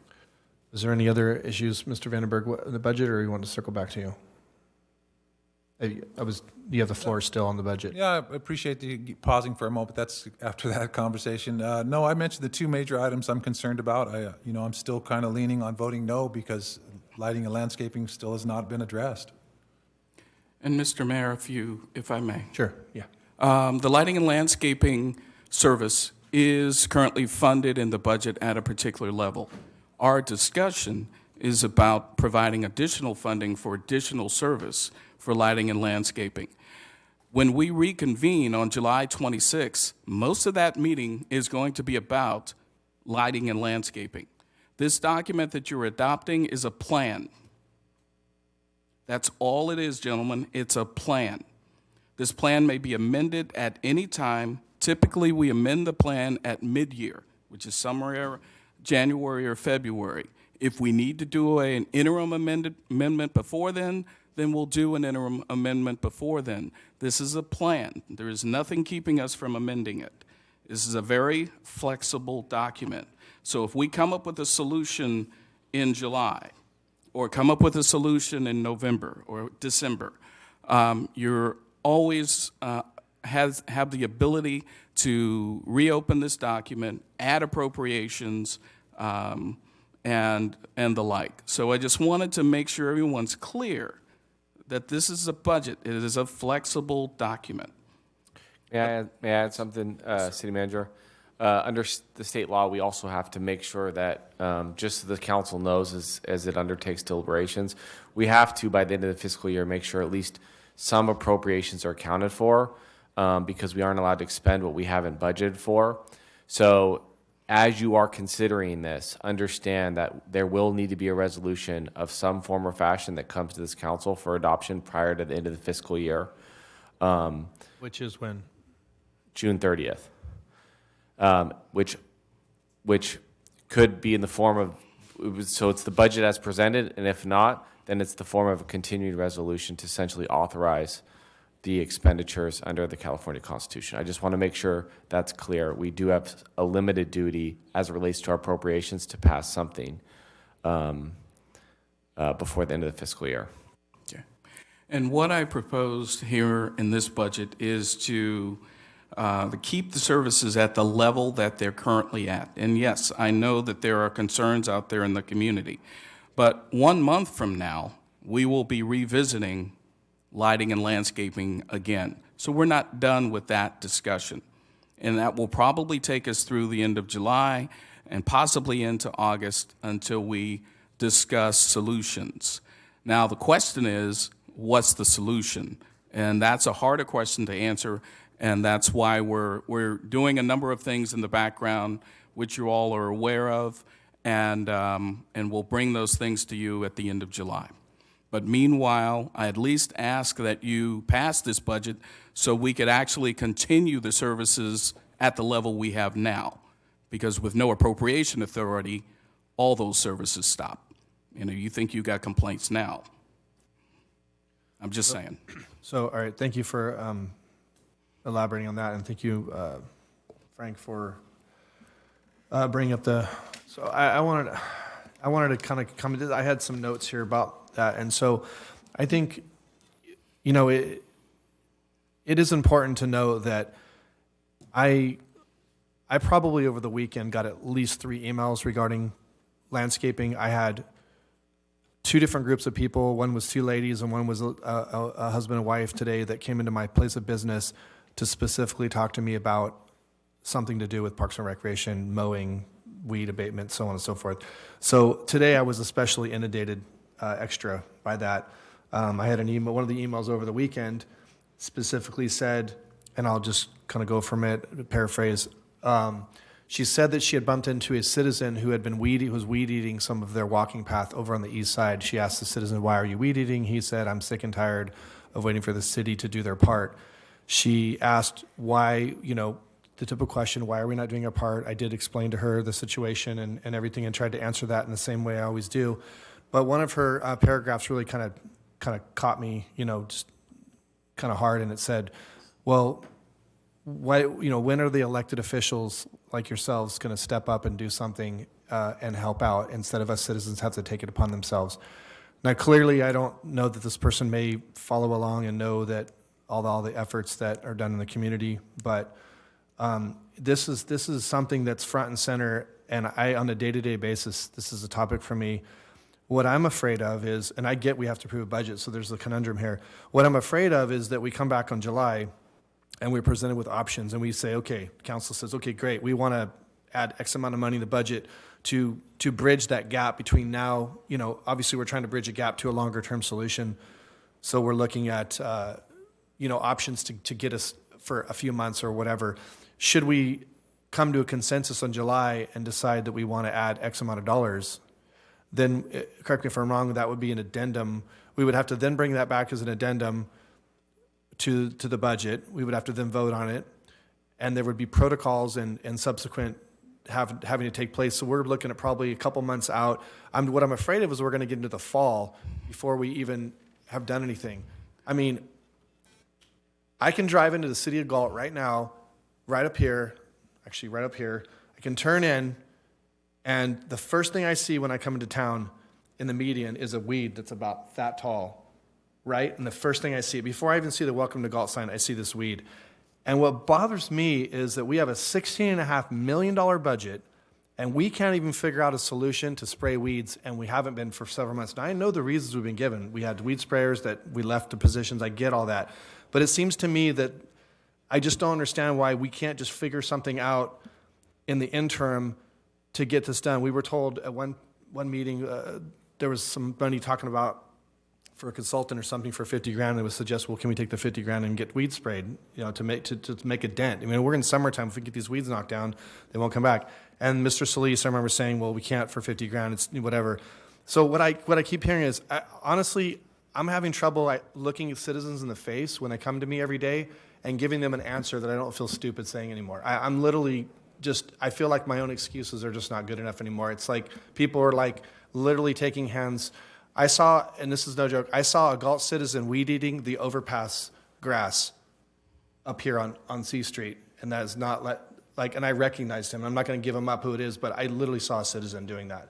Is there any other issues, Mr. Vandenberg, in the budget, or you want to circle back to you? You have the floor still on the budget. Yeah, I appreciate you pausing for a moment. That's after that conversation. No, I mentioned the two major items I'm concerned about. I'm still kind of leaning on voting no because lighting and landscaping still has not been addressed. And Mr. Mayor, if I may. Sure, yeah. The lighting and landscaping service is currently funded in the budget at a particular level. Our discussion is about providing additional funding for additional service for lighting and landscaping. When we reconvene on July 26th, most of that meeting is going to be about lighting and landscaping. This document that you're adopting is a plan. That's all it is, gentlemen. It's a plan. This plan may be amended at any time. Typically, we amend the plan at mid-year, which is somewhere January or February. If we need to do an interim amendment before then we'll do an interim amendment before then. This is a plan. There is nothing keeping us from amending it. This is a very flexible document. So if we come up with a solution in July, or come up with a solution in November or December, you're always have the ability to reopen this document, add appropriations, and the like. So I just wanted to make sure everyone's clear that this is a budget. It is a flexible document. May I add something, City Manager? Under the state law, we also have to make sure that, just so the council knows as it undertakes deliberations, we have to, by the end of the fiscal year, make sure at least some appropriations are accounted for, because we aren't allowed to expend what we haven't budgeted for. So as you are considering this, understand that there will need to be a resolution of some form or fashion that comes to this council for adoption prior to the end of the fiscal year. Which is when? June 30th. Which could be in the form of, so it's the budget as presented, and if not, then it's the form of a continued resolution to essentially authorize the expenditures under the California Constitution. I just want to make sure that's clear. We do have a limited duty as it relates to our appropriations to pass something before the end of the fiscal year. Okay. And what I proposed here in this budget is to keep the services at the level that they're currently at. And yes, I know that there are concerns out there in the community. But 1 month from now, we will be revisiting lighting and landscaping again. So we're not done with that discussion. And that will probably take us through the end of July and possibly into August until we discuss solutions. Now, the question is, what's the solution? And that's a harder question to answer, and that's why we're doing a number of things in the background, which you all are aware of, and we'll bring those things to you at the end of July. But meanwhile, I at least ask that you pass this budget so we could actually continue the services at the level we have now. Because with no appropriation authority, all those services stop. You know, you think you got complaints now. I'm just saying. So, all right, thank you for elaborating on that, and thank you, Frank, for bringing up the. So I wanted to kind of come into. I had some notes here about that, and so I think, you know, it is important to know that I probably over the weekend got at least 3 emails regarding landscaping. I had 2 different groups of people. One was 2 ladies and one was a husband and wife today that came into my place of business to specifically talk to me about something to do with Parks and Recreation, mowing, weed abatement, so on and so forth. So today I was especially inundated extra by that. I had an email, one of the emails over the weekend specifically said, and I'll just kind of go from it, paraphrase. She said that she had bumped into a citizen who had been who was weed eating some of their walking path over on the east side. She asked the citizen, "Why are you weed eating?" He said, "I'm sick and tired of waiting for the city to do their part." She asked why, the typical question, why are we not doing our part? I did explain to her the situation and everything and tried to answer that in the same way I always do. But one of her paragraphs really kind of caught me, just kind of hard, and it said, well, why, when are the elected officials like yourselves going to step up and do something and help out instead of us citizens have to take it upon themselves? Now, clearly, I don't know that this person may follow along and know that all the efforts that are done in the community, but this is something that's front and center, and on a day-to-day basis, this is a topic for me. What I'm afraid of is, and I get we have to approve a budget, so there's a conundrum here. What I'm afraid of is that we come back on July and we're presented with options and we say, okay, council says, okay, great, we want to add X amount of money in the budget to bridge that gap between now, obviously we're trying to bridge a gap to a longer term solution. So we're looking at, options to get us for a few months or whatever. Should we come to a consensus on July and decide that we want to add X amount of dollars, then, correct me if I'm wrong, that would be an addendum. We would have to then bring that back as an addendum to the budget. We would have to then vote on it, and there would be protocols and subsequent having to take place. So we're looking at probably a couple months out. What I'm afraid of is we're going to get into the fall before we even have done anything. I mean, I can drive into the city of Galt right now, right up here. I can turn in, and the first thing I see when I come into town in the median is a weed that's about that tall, right? And the first thing I see, before I even see the Welcome to Galt sign, I see this weed. And what bothers me is that we have a $16.5 million budget, and we can't even figure out a solution to spray weeds, and we haven't been for several months. Now, I know the reasons we've been given. We had weed sprayers that we left to positions. I get all that. But it seems to me that I just don't understand why we can't just figure something out in the interim to get this done. We were told at one meeting there was some money talking about for a consultant or something for $50,000. And it was suggested, well, can we take the $50,000 and get weed sprayed, to make a dent? I mean, we're in summertime. If we get these weeds knocked down, they won't come back. And Mr. Solis, I remember saying, well, we can't for $50,000. It's whatever. So what I keep hearing is, honestly, I'm having trouble looking at citizens in the face when they come to me every day and giving them an answer that I don't feel stupid saying anymore. I'm literally I feel like my own excuses are just not good enough anymore. It's like people are like literally taking hands. I saw, and this is no joke, I saw a Galt citizen weed eating the overpass grass up here on C Street, and that is not and I recognized him. I'm not going to give him up who it is, but I literally saw a citizen doing that.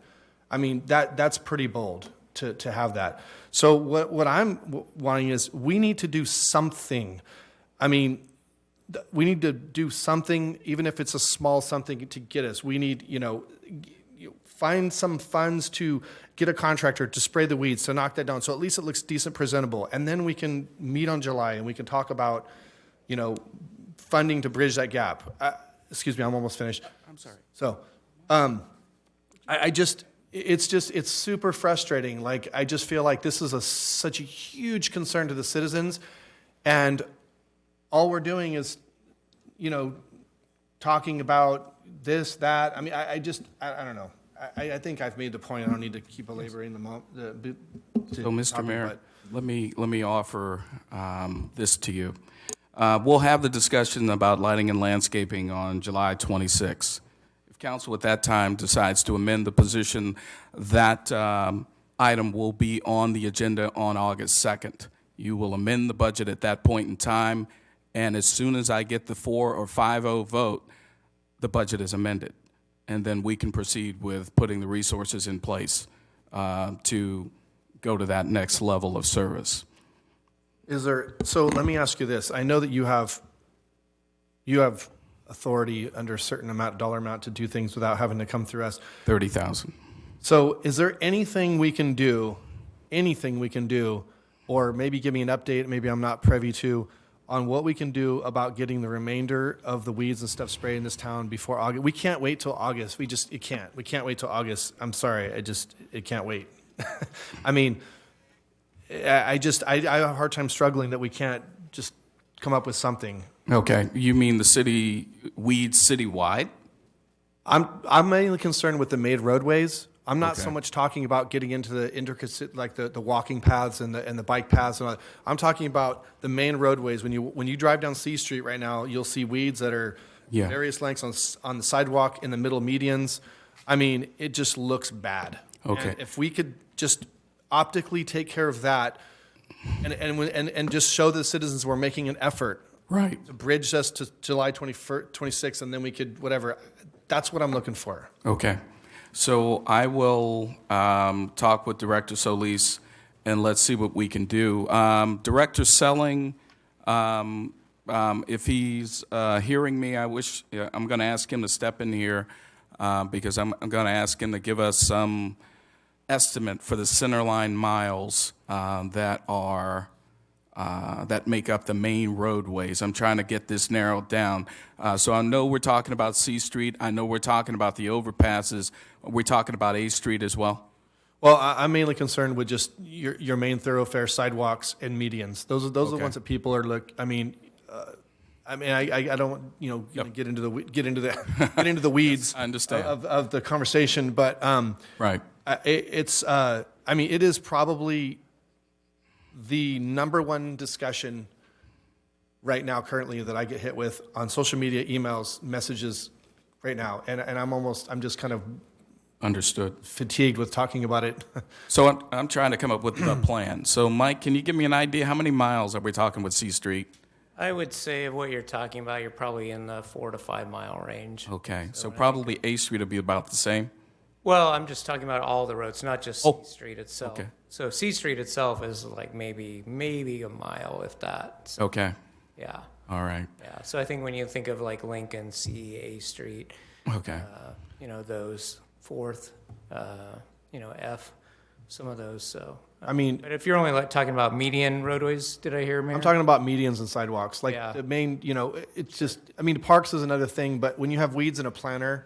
I mean, that's pretty bold to have that. So what I'm wanting is we need to do something. I mean, we need to do something, even if it's a small something, to get us. We need, find some funds to get a contractor to spray the weeds, to knock that down, so at least it looks decent, presentable. And then we can meet on July and we can talk about, funding to bridge that gap. Excuse me, I'm almost finished. I'm sorry. So, it's super frustrating. Like, I just feel like this is such a huge concern to the citizens, and all we're doing is, talking about this, that. I mean, I don't know. I think I've made the point. I don't need to keep belaboring the So, Mr. Mayor, let me offer this to you. We'll have the discussion about lighting and landscaping on July 26th. If council at that time decides to amend the position, that item will be on the agenda on August 2nd. You will amend the budget at that point in time, and as soon as I get the 4 or 5-0 vote, the budget is amended. And then we can proceed with putting the resources in place to go to that next level of service. Is there, so let me ask you this. I know that you have authority under a certain dollar amount to do things without having to come through us. 30,000. So is there anything we can do, or maybe give me an update, maybe I'm not privy to, on what we can do about getting the remainder of the weeds and stuff sprayed in this town before August? We can't wait till August. We can't wait till August. I'm sorry. It can't wait. I mean, I have a hard time struggling that we can't just come up with something. Okay, you mean the city weeds citywide? I'm mainly concerned with the made roadways. I'm not so Okay. much talking about getting into the intricate, like the walking paths and the bike paths and all that. I'm talking about the main roadways. When you drive down C Street right now, you'll see weeds that are Yeah. various lengths on the sidewalk, in the middle medians. I mean, it just looks bad. Okay. And if we could just optically take care of that and just show the citizens we're making an effort Right. to bridge us to July 26th, and then we could, whatever. That's what I'm looking for. Okay. So I will talk with Director Solis, and let's see what we can do. Director Selling, if he's hearing me, I'm going to ask him to step in here because I'm going to ask him to give us some estimate for the centerline miles that make up the main roadways. I'm trying to get this narrowed down. So I know we're talking about C Street. I know we're talking about the overpasses. We're talking about A Street as well. Well, I'm mainly concerned with just your main thoroughfare sidewalks and medians. Those are the Okay. ones that people are I mean, I don't get into the weeds. I understand. of the conversation, but Right. it is probably the number one discussion right now currently that I get hit with on social media, emails, messages right now, and I'm just kind of Understood. fatigued with talking about it. So I'm trying to come up with a plan. So Mike, can you give me an idea? How many miles are we talking with C Street? I would say of what you're talking about, you're probably in the 4 to 5 mile range. Okay. So probably A Street will be about the same. Well, I'm just talking about all the roads, not just Oh, C Street itself. okay. So C Street itself is like maybe a mile, if that. So, Okay. yeah, All right. yeah. So I think when you think of like Lincoln, C, A Street, Okay. those Fourth, F, some of those. So, I mean, but if you're only like talking about median roadways, did I hear, Mayor? I'm talking about medians and sidewalks. Like Yeah. the main, it's just, parks is another thing, but when you have weeds in a planter,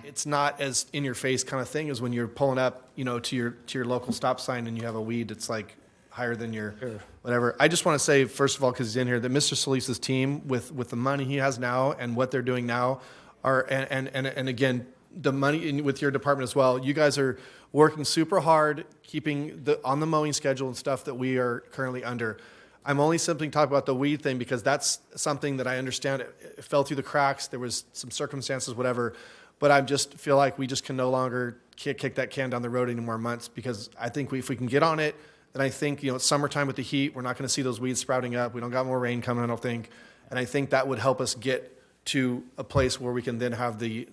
it's not as in your face kind of thing as when you're pulling up, to your local stop sign and you have a weed that's like higher than your whatever. I just want to say, first of all, because he's in here, that Mr. Solis's team with the money he has now and what they're doing now and again, the money with your department as well. You guys are working super hard, keeping on the mowing schedule and stuff that we are currently under. I'm only simply talking about the weed thing because that's something that I understand. It fell through the cracks. There was some circumstances, whatever. But I just feel like we just can no longer kick that can down the road any more months because I think if we can get on it, then I think, it's summertime with the heat. We're not going to see those weeds sprouting up. We don't got more rain coming, I don't think. And I think that would help us get to a place where we can then have the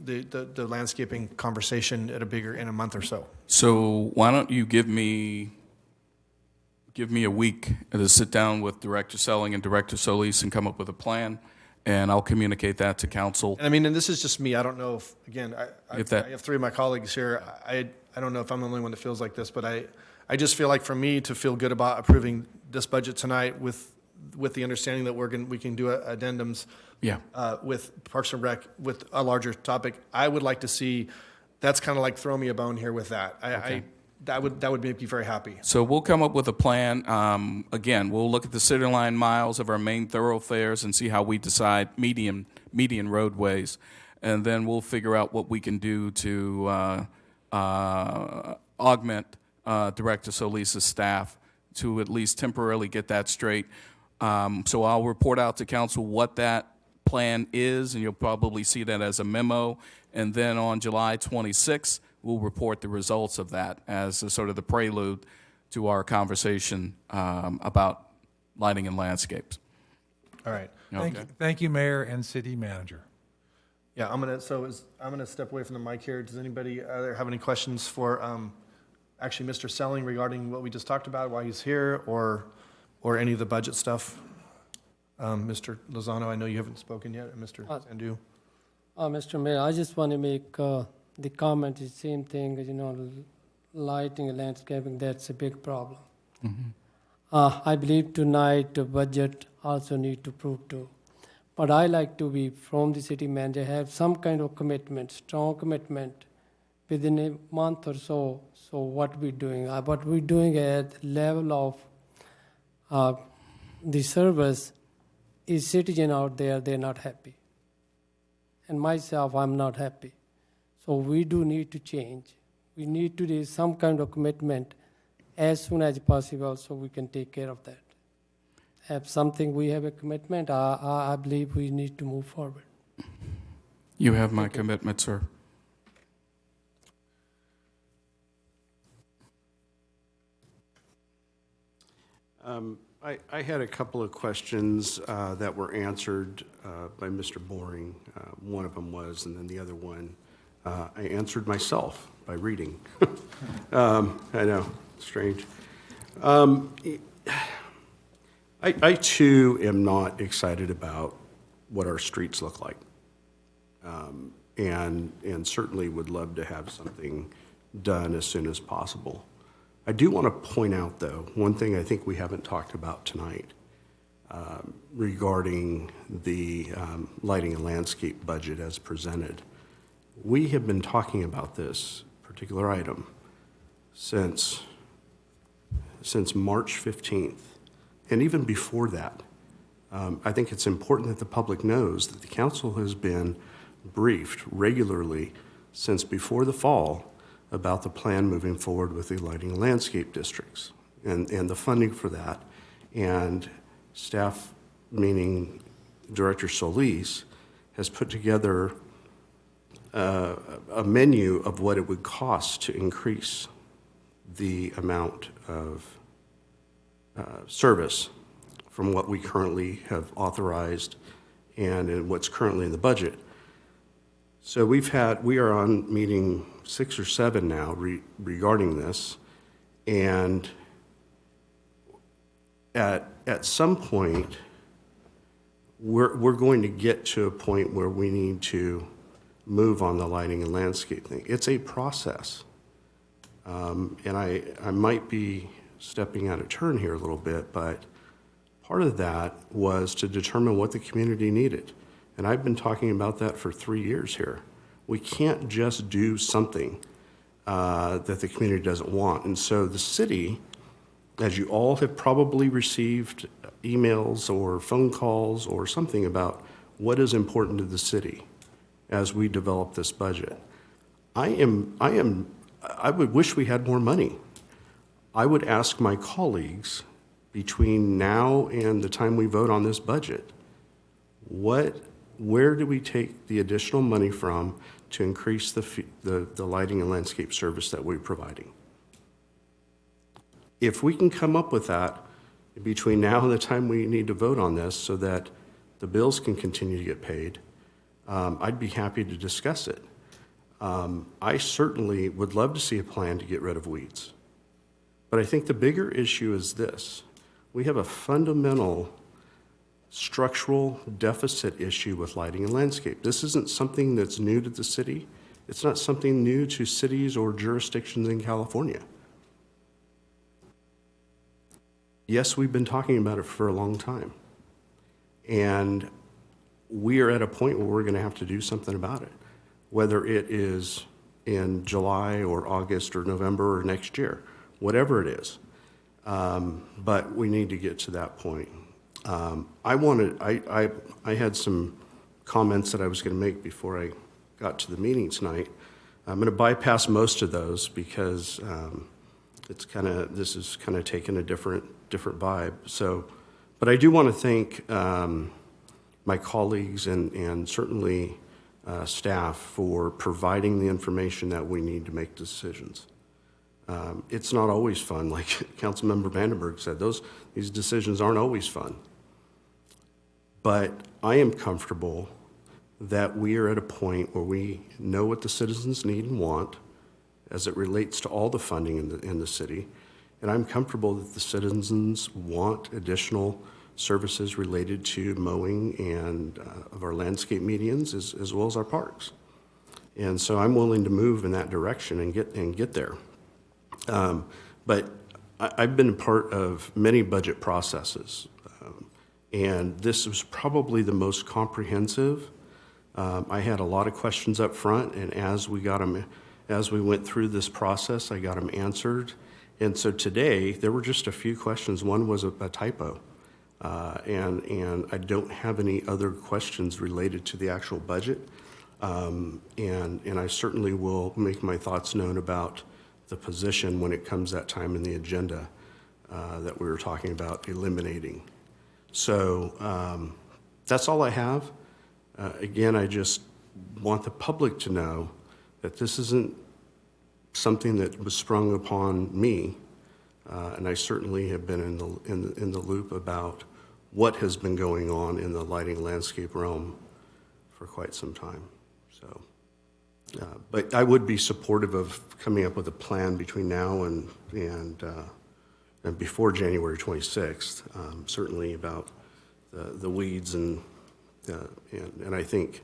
landscaping conversation in a month or so. So why don't you give me a week to sit down with Director Selling and Director Solis and come up with a plan, and I'll communicate that to council. And this is just me. I don't know if, again, I If that- have three of my colleagues here. I don't know if I'm the only one that feels like this, but I just feel like for me to feel good about approving this budget tonight with the understanding that we can do addendums Yeah. with Parks and Rec with a larger topic, I would like to see, that's kind of like throw me a bone here with that. That would make me very happy. So we'll come up with a plan. Again, we'll look at the center line miles of our main thoroughfares and see how we decide median roadways, and then we'll figure out what we can do to augment Director Solis's staff to at least temporarily get that straight. So I'll report out to council what that plan is, and you'll probably see that as a memo. And then on July 26th, we'll report the results of that as a sort of the prelude to our conversation about lighting and landscapes. All right. Okay. Thank you, Mayor and City Manager. Yeah, I'm gonna step away from the mic here. Does anybody have any questions for actually Mr. Selling regarding what we just talked about, why he's here, or or any of the budget stuff. Mr. Lozano, I know you haven't spoken yet, and Mr. Sandu. Mr. Mayor, I just want to make the comment, the same thing, lighting and landscaping, that's a big problem. I believe tonight the budget also need to prove too. But I like to be from the city manager, have some kind of commitment, strong commitment within a month or so. So what we're doing at level of the service is citizen out there, they're not happy. And myself, I'm not happy. So we do need to change. We need to do some kind of commitment as soon as possible so we can take care of that. Have something, we have a commitment, I believe we need to move forward. You have my commitment, sir. I had a couple of questions that were answered by Mr. Boring. One of them was, and then the other one I answered myself by reading. I know, strange. I too am not excited about what our streets look like. And certainly would love to have something done as soon as possible. I do want to point out, though, one thing I think we haven't talked about tonight regarding the lighting and landscape budget as presented. We have been talking about this particular item since March 15th, and even before that. I think it's important that the public knows that the council has been briefed regularly since before the fall about the plan moving forward with the lighting and landscape districts and the funding for that. And staff, meaning Director Solis, has put together a menu of what it would cost to increase the amount of service from what we currently have authorized and in what's currently in the budget. So we are on meeting 6 or 7 now regarding this, and at some point, we're going to get to a point where we need to move on the lighting and landscape thing. It's a process, and I might be stepping out of turn here a little bit, but part of that was to determine what the community needed. And I've been talking about that for 3 years here. We can't just do something that the community doesn't want. And so the city, as you all have probably received emails or phone calls or something about what is important to the city as we develop this budget. I would wish we had more money. I would ask my colleagues between now and the time we vote on this budget, where do we take the additional money from to increase the lighting and landscape service that we're providing? If we can come up with that between now and the time we need to vote on this so that the bills can continue to get paid, I'd be happy to discuss it. I certainly would love to see a plan to get rid of weeds. But I think the bigger issue is this. We have a fundamental structural deficit issue with lighting and landscape. This isn't something that's new to the city. It's not something new to cities or jurisdictions in California. Yes, we've been talking about it for a long time. And we are at a point where we're going to have to do something about it, whether it is in July or August or November or next year, whatever it is. But we need to get to that point. I had some comments that I was going to make before I got to the meeting tonight. I'm going to bypass most of those because this is kind of taking a different vibe. So, but I do want to thank my colleagues and certainly staff for providing the information that we need to make decisions. It's not always fun, like Councilmember Vandenberg said. These decisions aren't always fun. But I am comfortable that we are at a point where we know what the citizens need and want as it relates to all the funding in the city, And I'm comfortable that the citizens want additional services related to mowing and of our landscape medians as well as our parks. And so I'm willing to move in that direction and get there. But I've been part of many budget processes, and this was probably the most comprehensive. I had a lot of questions up front, and as we went through this process, I got them answered. And so today, there were just a few questions. One was a typo, and I don't have any other questions related to the actual budget. And I certainly will make my thoughts known about the position when it comes that time in the agenda that we were talking about eliminating. So that's all I have. Again, I just want the public to know that this isn't something that was sprung upon me, and I certainly have been in the loop about what has been going on in the lighting landscape realm for quite some time. So, but I would be supportive of coming up with a plan between now and before January 26th. Certainly about the weeds and I think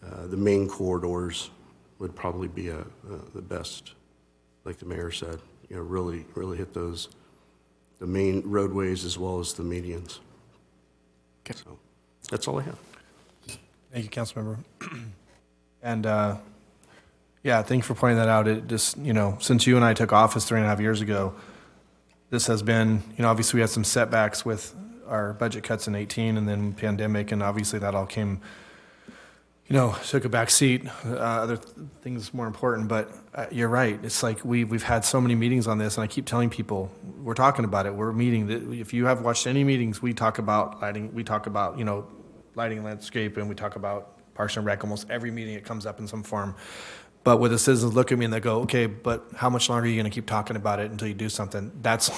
the main corridors would probably be the best, like the mayor said. You know, really hit the main roadways as well as the medians. Okay. So that's all I have. Thank you, Councilmember. And yeah, thank you for pointing that out. It just, since you and I took office 3.5 years ago, this has been, obviously we had some setbacks with our budget cuts in 2018 and then pandemic, and obviously that all came, took a back seat. Other things more important, but you're right. It's like we've had so many meetings on this, and I keep telling people, we're talking about it. We're meeting. If you have watched any meetings, we talk about lighting. We talk about, lighting landscape, and we talk about Parks and Rec. Almost every meeting it comes up in some form. But where the citizens look at me and they go, okay, but how much longer are you going to keep talking about it until you do something? That's,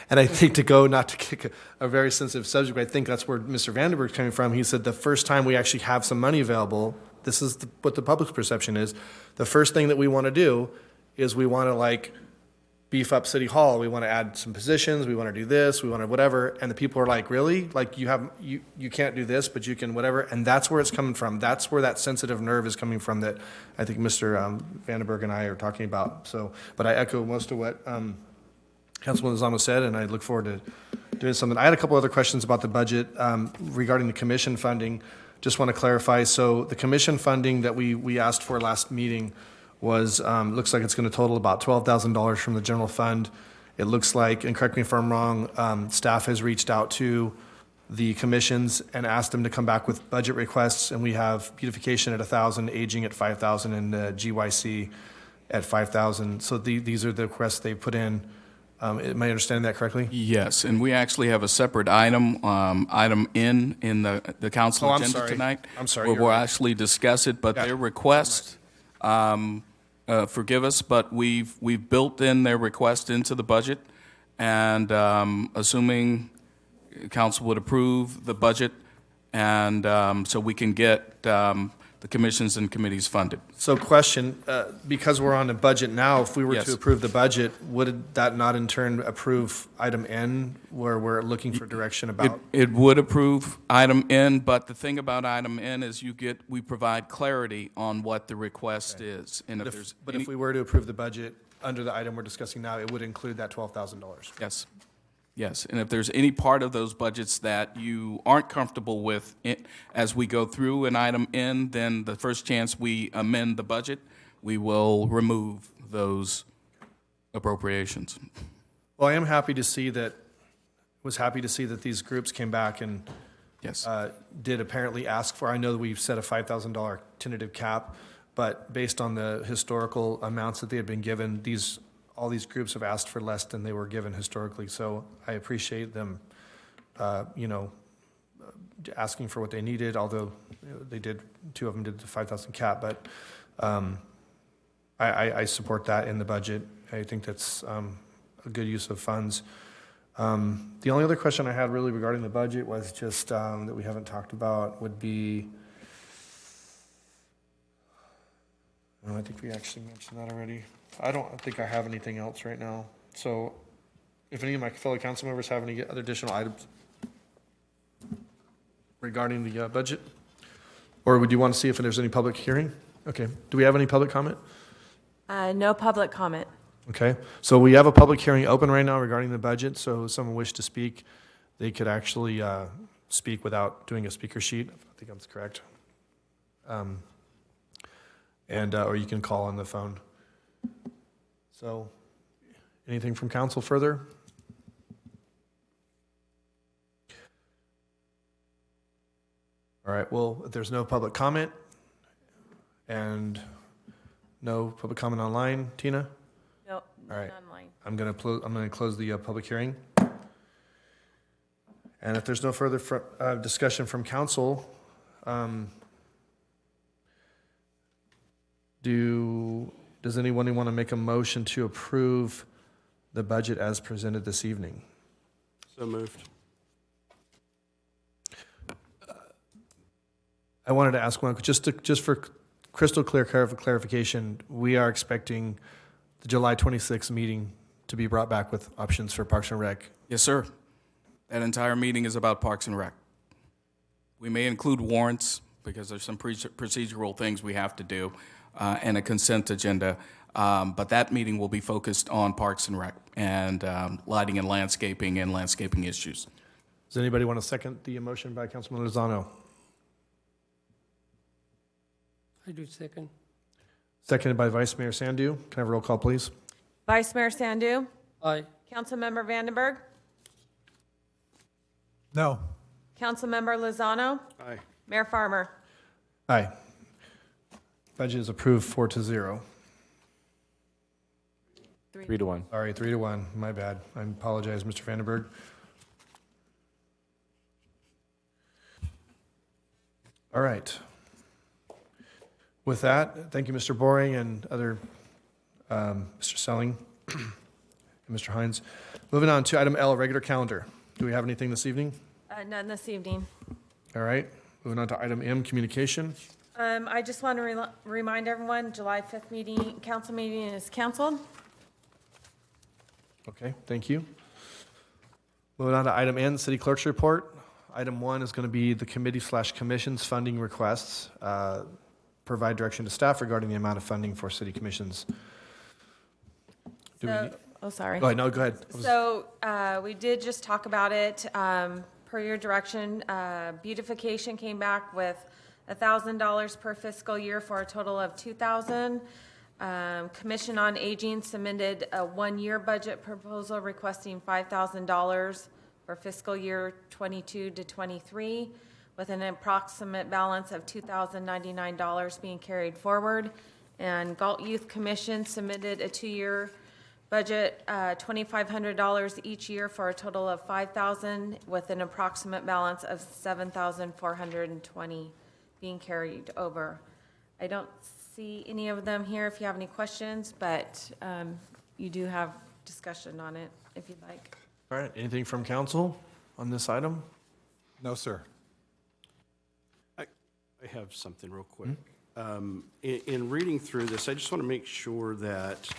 and I think not to kick a very sensitive subject, but I think that's where Mr. Vandenberg's coming from. He said the first time we actually have some money available, this is what the public's perception is. The first thing that we want to do is we want to beef up City Hall. We want to add some positions. We want to do this. We want to whatever. And the people are like, really? Like you can't do this, but you can whatever. And that's where it's coming from. That's where that sensitive nerve is coming from that I think Mr. Vandenberg and I are talking about. So, but I echo most of what Councilman Lozano said, and I look forward to doing something. I had a couple other questions about the budget regarding the commission funding. Just want to clarify. So the commission funding that we asked for last meeting was, looks like it's going to total about $12,000 from the general fund. It looks like, and correct me if I'm wrong, staff has reached out to the commissions and asked them to come back with budget requests, and we have beautification at 1,000, aging at 5,000, and GYC at 5,000. So these are the requests they put in. Am I understanding that correctly? Yes, and we actually have a separate item in the council I'm agenda sorry. tonight. I'm sorry, Where you're we'll right. actually discuss it, but Got their it. request, forgive us, but we've built in their request into the budget, and assuming council would approve the budget, and so we can get the commissions and committees funded. So question, because we're on a budget now, if we were Yes. to approve the budget, would that not in turn approve item N, where we're looking for direction about? It would approve item N, but the thing about item N is we provide clarity on what the request is. And if there's But any- if we were to approve the budget under the item we're discussing now, it would include that $12,000. Yes, yes. And if there's any part of those budgets that you aren't comfortable with as we go through an item N, then the first chance we amend the budget, we will remove those appropriations. Well, I am happy to see that, these groups came back and Yes. did apparently ask for, I know that we've set a $5,000 tentative cap, but based on the historical amounts that they had been given, all these groups have asked for less than they were given historically. So I appreciate them, asking for what they needed, although two of them did the 5,000 cap, but I support that in the budget. I think that's a good use of funds. The only other question I had really regarding the budget was just that we haven't talked about would be, I think we actually mentioned that already. I don't think I have anything else right now. So if any of my fellow council members have any other additional items regarding the budget? Or would you want to see if there's any public hearing? Okay. Do we have any public comment? No public comment. Okay. So we have a public hearing open right now regarding the budget. So if someone wished to speak, they could actually speak without doing a speaker sheet. I think that's correct. Or you can call on the phone. So anything from council further? All right, well, if there's no public comment and no public comment online, Tina? No, All right. online. I'm going to close the public hearing. And if there's no further discussion from council, does anyone want to make a motion to approve the budget as presented this evening? So moved. I wanted to ask one, just for crystal clear clarification, we are expecting the July 26th meeting to be brought back with options for Parks and Rec. Yes, sir. That entire meeting is about Parks and Rec. We may include warrants because there's some procedural things we have to do and a consent agenda. But that meeting will be focused on Parks and Rec and lighting and landscaping issues. Does anybody want to second the motion by Councilman Lozano? I do second. Seconded by Vice Mayor Sandu. Can I have a roll call, please? Vice Mayor Sandu? Aye. Councilmember Vandenberg? No. Councilmember Lozano? Aye. Mayor Farmer? Aye. Budget is approved 4-0. 3-1. Sorry, 3-1. My bad. I apologize, Mr. Vandenberg. All right. With that, thank you, Mr. Boring and other, Mr. Selling and Mr. Hines. Moving on to item L, regular calendar. Do we have anything this evening? None this evening. All right. Moving on to item M, communication. I just want to remind everyone, July 5th council meeting is canceled. Okay, thank you. Moving on to item N, city clerk's report. Item 1 is going to be the committee/commissions funding requests. Provide direction to staff regarding the amount of funding for city commissions. Sorry. Go ahead, no, go ahead. So we did just talk about it. Per your direction, beautification came back with $1,000 per fiscal year for a total of $2,000. Commission on Aging submitted a one-year budget proposal requesting $5,000 for fiscal year 22 to 23, with an approximate balance of $2,099 being carried forward. And Galt Youth Commission submitted a two-year budget, $2,500 each year for a total of $5,000, with an approximate balance of $7,420 being carried over. I don't see any of them here if you have any questions, but you do have discussion on it if you'd like. All right, anything from council on this item? No, sir. I have something real quick. In reading through this, I just want to make sure that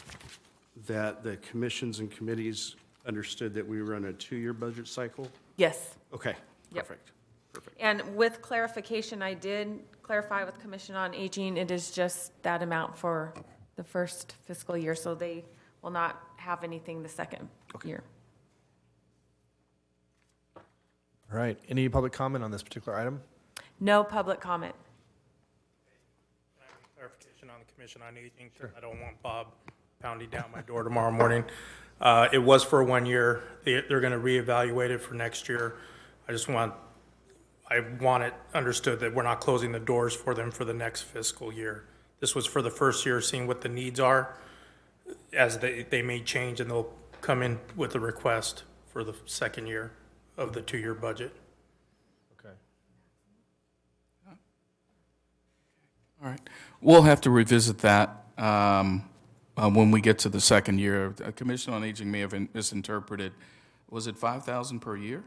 the commissions and committees understood that we run a 2-year budget cycle. Yes. Okay, Yep. perfect. And with clarification, I did clarify with Commission on Aging, it is just that amount for the first fiscal year, so they will not have anything the second year. All right, any public comment on this particular item? No public comment. Clarification on the Commission on Aging, 'cause I don't want Bob pounding down my door tomorrow morning. It was for 1 year. They're going to reevaluate it for next year. I want it understood that we're not closing the doors for them for the next fiscal year. This was for the first year, seeing what the needs are, as they may change, and they'll come in with a request for the second year of the 2-year budget. Okay. All right. We'll have to revisit that when we get to the second year. The Commission on Aging may have misinterpreted. Was it 5,000 per year,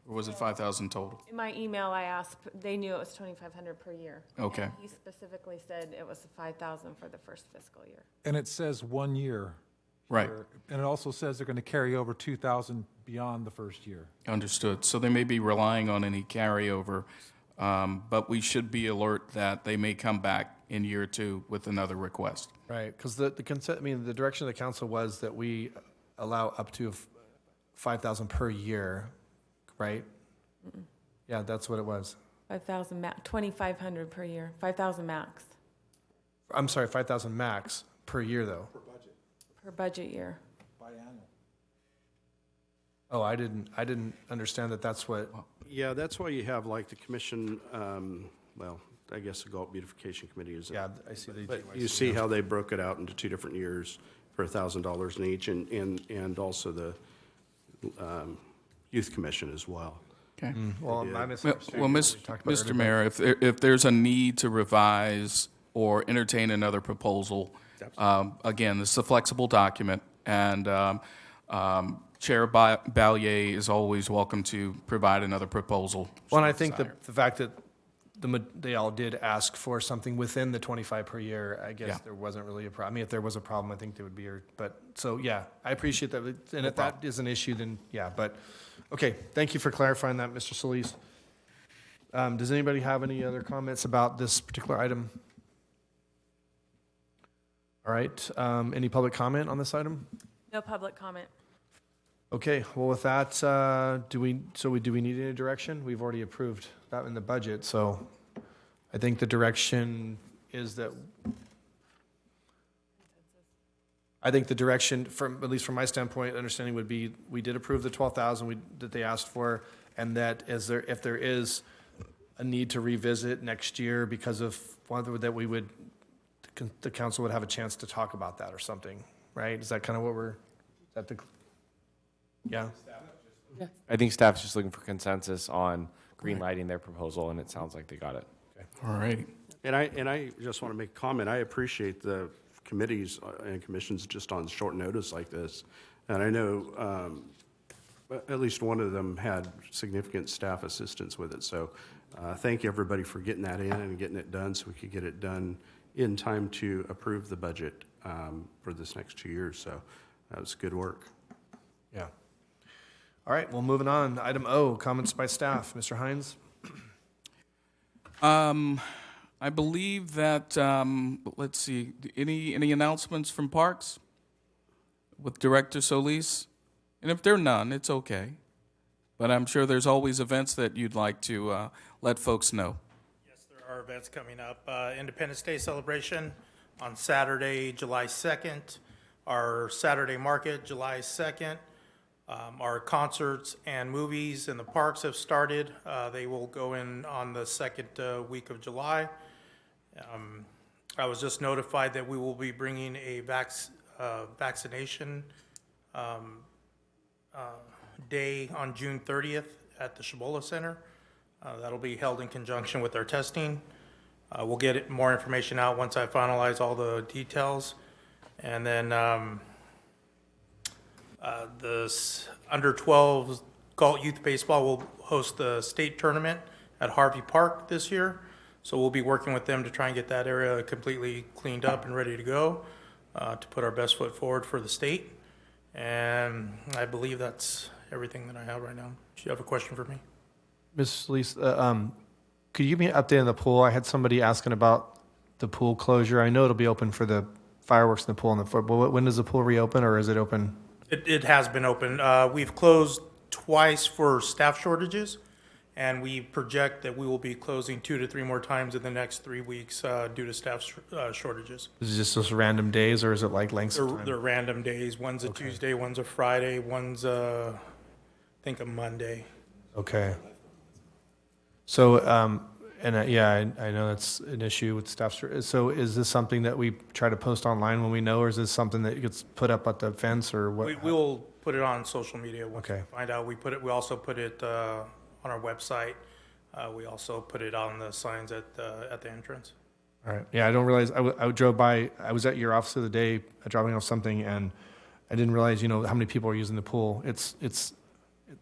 or was it 5,000 total? In my email, I asked, they knew it was $2,500 per year. Okay. And he specifically said it was $5,000 for the first fiscal year. And it says 1 year Right. And it also says they're going to carry over 2,000 beyond the first year. Understood. So they may be relying on any carryover, but we should be alert that they may come back in year 2 with another request. Right, because the consent, I mean, the direction of the council was that we allow up to 5,000 per year, right? Yeah, that's what it was. 5,000 2,500 per year, 5,000 max I'm sorry, 5,000 max per year, though. per budget year. Oh, I didn't understand that that's what, Yeah, that's why you have like the commission, well, I guess the Galt Beautification Committee is. yeah, I see the. But you see how they broke it out into 2 different years for $1,000 in each, and also the Youth Commission as well. Okay. Well, my Well, misunderstanding. Mr. Mayor, if there's a need to revise or entertain another proposal, again, this is a flexible document, and Chair Ballier is always welcome to provide another proposal. Well, and I should think desire. the fact that they all did ask for something within the 25 per year, I guess Yeah. there wasn't really a problem. I mean, if there was a problem, I think there would be, but, so, yeah, I appreciate that. And if that is an issue, then, yeah, but, okay, thank you for clarifying that, Mr. Solis. Does anybody have any other comments about this particular item? All right, any public comment on this item? No public comment. Okay, well, with that, do we need any direction? We've already approved that in the budget, so I think the direction is that, I think the direction, from, at least from my standpoint, understanding would be, we did approve the 12,000 that they asked for, and that if there is a need to revisit next year because of one, that we would, the council would have a chance to talk about that or something, right? Is that kind of what we're, is that the, yeah? I think staff's just looking for consensus on green lighting their proposal, and it sounds like they got it. All right. And I just want to make a comment. I appreciate the committees and commissions just on short notice like this. And I know at least one of them had significant staff assistance with it. So thank you, everybody, for getting that in and getting it done so we could get it done in time to approve the budget for this next 2 years. So that was good work. Yeah. All right, well, moving on. Item O, comments by staff. Mr. Hines? I believe that, let's see, any announcements from Parks with Director Solis? And if there are none, it's okay. But I'm sure there's always events that you'd like to let folks know. Yes, there are events coming up. Independence Day celebration on Saturday, July 2nd. Our Saturday market, July 2nd. Our concerts and movies in the parks have started. They will go in on the second week of July. I was just notified that we will be bringing a vaccination day on June 30th at the Shabola Center. That'll be held in conjunction with our testing. We'll get more information out once I finalize all the details. And then the under 12 Galt Youth Baseball will host the state tournament at Harvey Park this year. So we'll be working with them to try and get that area completely cleaned up and ready to go to put our best foot forward for the state. And I believe that's everything that I have right now. Do you have a question for me? Ms. Lisa, could you give me an update on the pool? I had somebody asking about the pool closure. I know it'll be open for the fireworks in the pool and the football. When does the pool reopen, or is it open? It has been open. We've closed twice for staff shortages, and we project that we will be closing 2 to 3 more times in the next 3 weeks due to staff shortages. Is it just those random days, or is it like lengths of time? They're random days. One's a Tuesday, one's a Friday, one's I think a Monday. Okay. So, yeah, I know that's an issue with staff. So is this something that we try to post online when we know, or is this something that gets put up at the fence, or what? We will put it on social media once we Okay. find out. We also put it on our website. We also put it on the signs at the entrance. All right. Yeah, I don't realize, I drove by, I was at your office the other day, dropping off something, and I didn't realize, how many people are using the pool. It's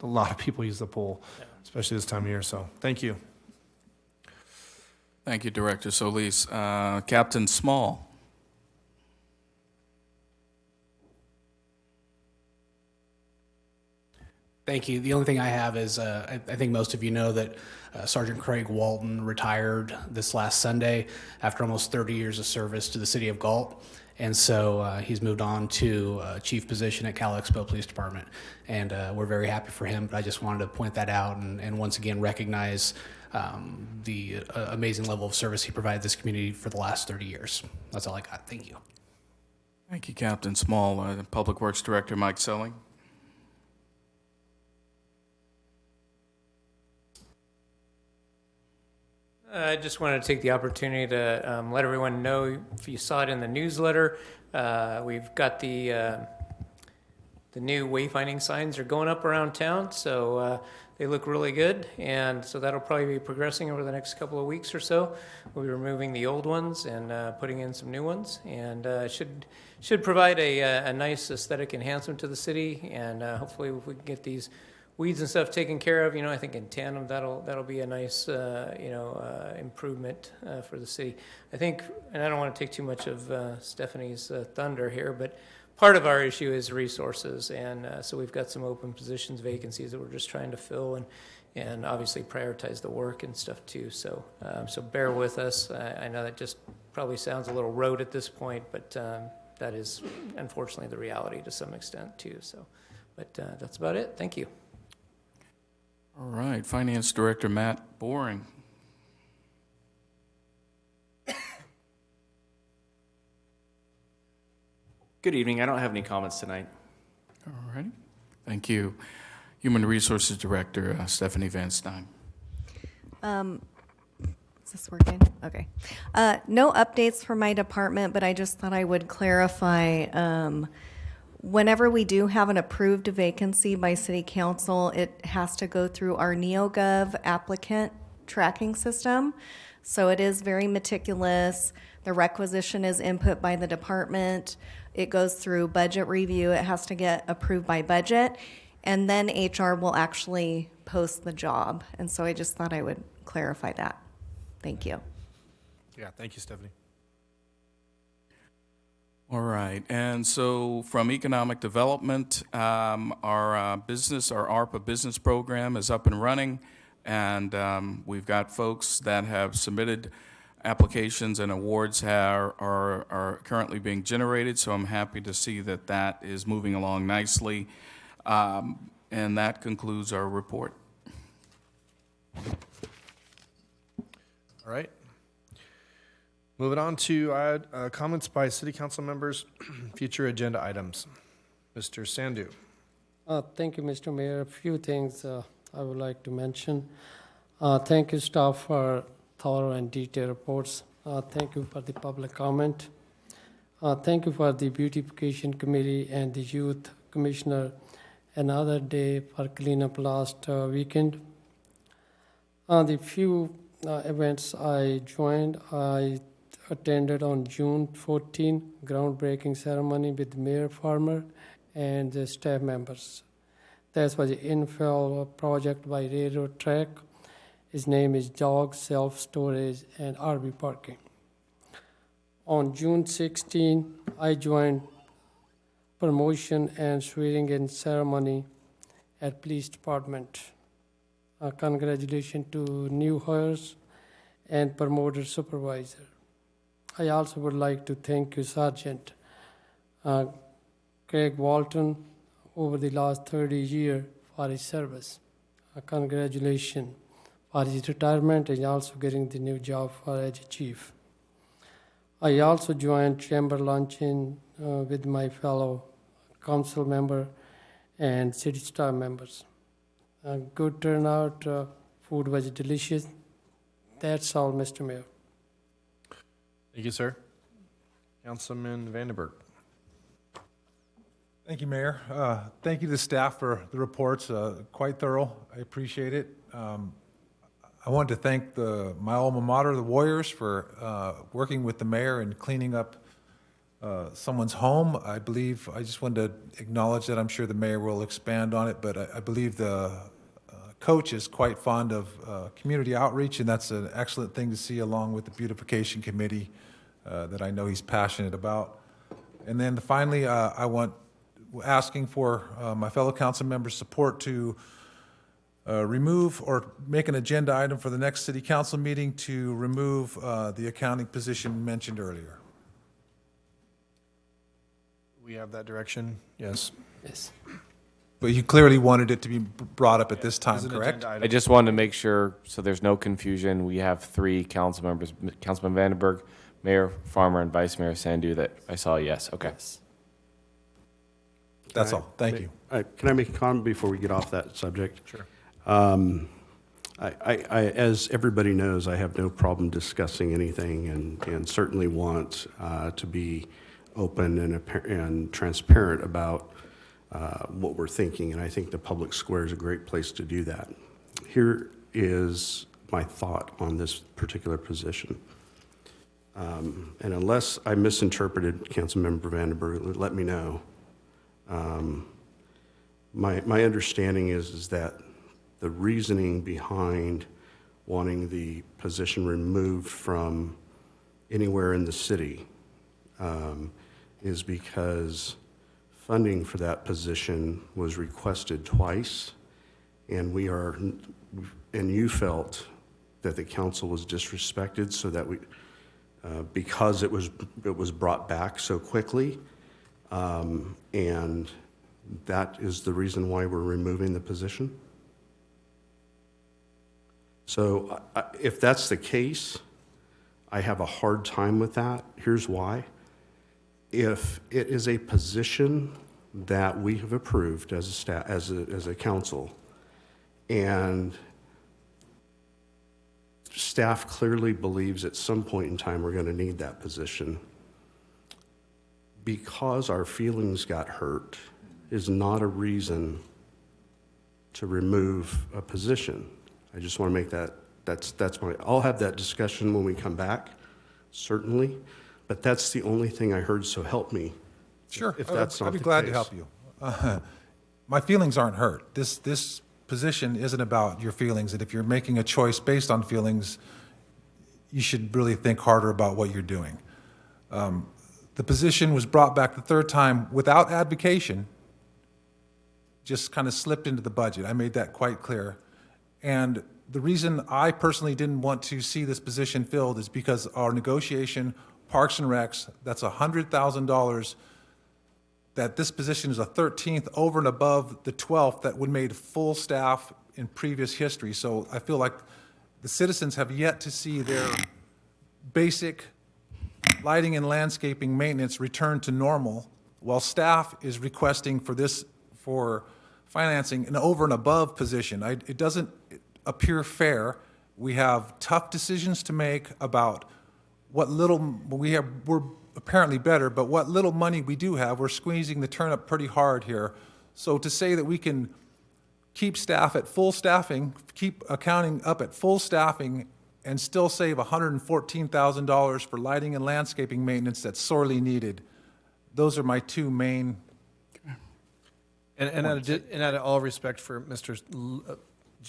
a lot of people use the pool, especially this time of year, so thank you. Thank you, Director Solis. Captain Small. Thank you. The only thing I have is, I think most of you know that Sergeant Craig Walton retired this last Sunday after almost 30 years of service to the city of Galt. And so he's moved on to a chief position at Cal Expo Police Department. And we're very happy for him, but I just wanted to point that out and once again recognize the amazing level of service he provided this community for the last 30 years. That's all I got. Thank you. Thank you, Captain Small. Public Works Director Mike Selling. I just wanted to take the opportunity to let everyone know, if you saw it in the newsletter, we've got the new wayfinding signs are going up around town, so they look really good, and so that'll probably be progressing over the next couple of weeks or so. We'll be removing the old ones and putting in some new ones, and should provide a nice aesthetic enhancement to the city, and hopefully if we can get these weeds and stuff taken care of, I think in tandem that'll be a nice improvement for the city. I think, and I don't want to take too much of Stephanie's thunder here, but part of our issue is resources, and so we've got some open positions, vacancies that we're just trying to fill, and obviously prioritize the work and stuff too. So so bear with us. I know that just probably sounds a little rote at this point, but that is unfortunately the reality to some extent too. So, but that's about it. Thank you. All right, Finance Director Matt Boring. Good evening. I don't have any comments tonight. All righty, thank you. Human Resources Director Stephanie Van Stein. Is this working? Okay. No updates for my department, but I just thought I would clarify, whenever we do have an approved vacancy by city council, it has to go through our NeoGov applicant tracking system. So it is very meticulous. The requisition is input by the department. It goes through budget review. It has to get approved by budget. And then HR will actually post the job. And so I just thought I would clarify that. Thank you. Yeah, thank you, Stephanie. All right, and so from Economic Development, our ARPA business program is up and running, and we've got folks that have submitted applications and awards are currently being generated, so I'm happy to see that that is moving along nicely. And that concludes our report. All right. Moving on to comments by city council members, future agenda items. Mr. Sandhu. Thank you, Mr. Mayor. A few things I would like to mention. Thank you, staff, for thorough and detailed reports. Thank you for the public comment. Thank you for the beautification committee and the youth commissioner another day for cleanup last weekend. The few events I joined, I attended on June 14, groundbreaking ceremony with Mayor Farmer and the staff members. That was the infill project by railroad track. His name is Dog Self-Storage and RV Parking. On June 16, I joined promotion and swearing-in ceremony at Police Department. Congratulations to new hires and promoted supervisor. I also would like to thank you, Sergeant Craig Walton, over the last 30 years for his service. Congratulations for his retirement and also getting the new job as a chief. I also joined chamber luncheon with my fellow council member and city staff members. Good turnout, food was delicious. That's all, Mr. Mayor. Thank you, sir. Councilman Vandenberg. Thank you, Mayor. Thank you to the staff for the reports, quite thorough. I appreciate it. I wanted to thank my alma mater, the Warriors, for working with the mayor and cleaning up someone's home. I just wanted to acknowledge that. I'm sure the mayor will expand on it, but I believe the coach is quite fond of community outreach, and that's an excellent thing to see, along with the beautification committee that I know he's passionate about. And then finally, I want asking for my fellow council members' support to remove or make an agenda item for the next city council meeting to remove the accounting position mentioned earlier. We have that direction, yes. Yes. But you clearly wanted it to be brought up at this time, As an correct? agenda I item. just wanted to make sure, so there's no confusion, we have three council members, Councilman Vandenberg, Mayor Farmer, and Vice Mayor Sandu that I saw yes. Okay. That's all. Thank you. Can I make a comment before we get off that subject? Sure. As everybody knows, I have no problem discussing anything and certainly want to be open and transparent about what we're thinking, and I think the public square is a great place to do that. Here is my thought on this particular position. And unless I misinterpreted Councilmember Vandenberg, let me know. My understanding is that the reasoning behind wanting the position removed from anywhere in the city is because funding for that position was requested twice, and you felt that the council was disrespected, so that because it was brought back so quickly, and that is the reason why we're removing the position. So if that's the case, I have a hard time with that. Here's why. If it is a position that we have approved as a staff, as a council, and staff clearly believes at some point in time we're going to need that position, because our feelings got hurt is not a reason to remove a position. I just want to make I'll have that discussion when we come back, certainly, but that's the only thing I heard, so help me. Sure. If that's not I'd be the glad to case. help you. My feelings aren't hurt. This position isn't about your feelings, and if you're making a choice based on feelings, you should really think harder about what you're doing. The position was brought back the third time without advocation, just kind of slipped into the budget. I made that quite clear. And the reason I personally didn't want to see this position filled is because our negotiation, Parks and Recs, that's $100,000, that this position is a 13th over and above the 12th that would made full staff in previous history. So I feel like the citizens have yet to see their basic lighting and landscaping maintenance return to normal, while staff is requesting for financing an over and above position. It doesn't appear fair. We have tough decisions to make about what little we're apparently better, but what little money we do have, we're squeezing the turnip pretty hard here. So to say that we can keep staff at full staffing, keep accounting up at full staffing, and still save $114,000 for lighting and landscaping maintenance that's sorely needed, those are my two main. And out of all respect for Mr.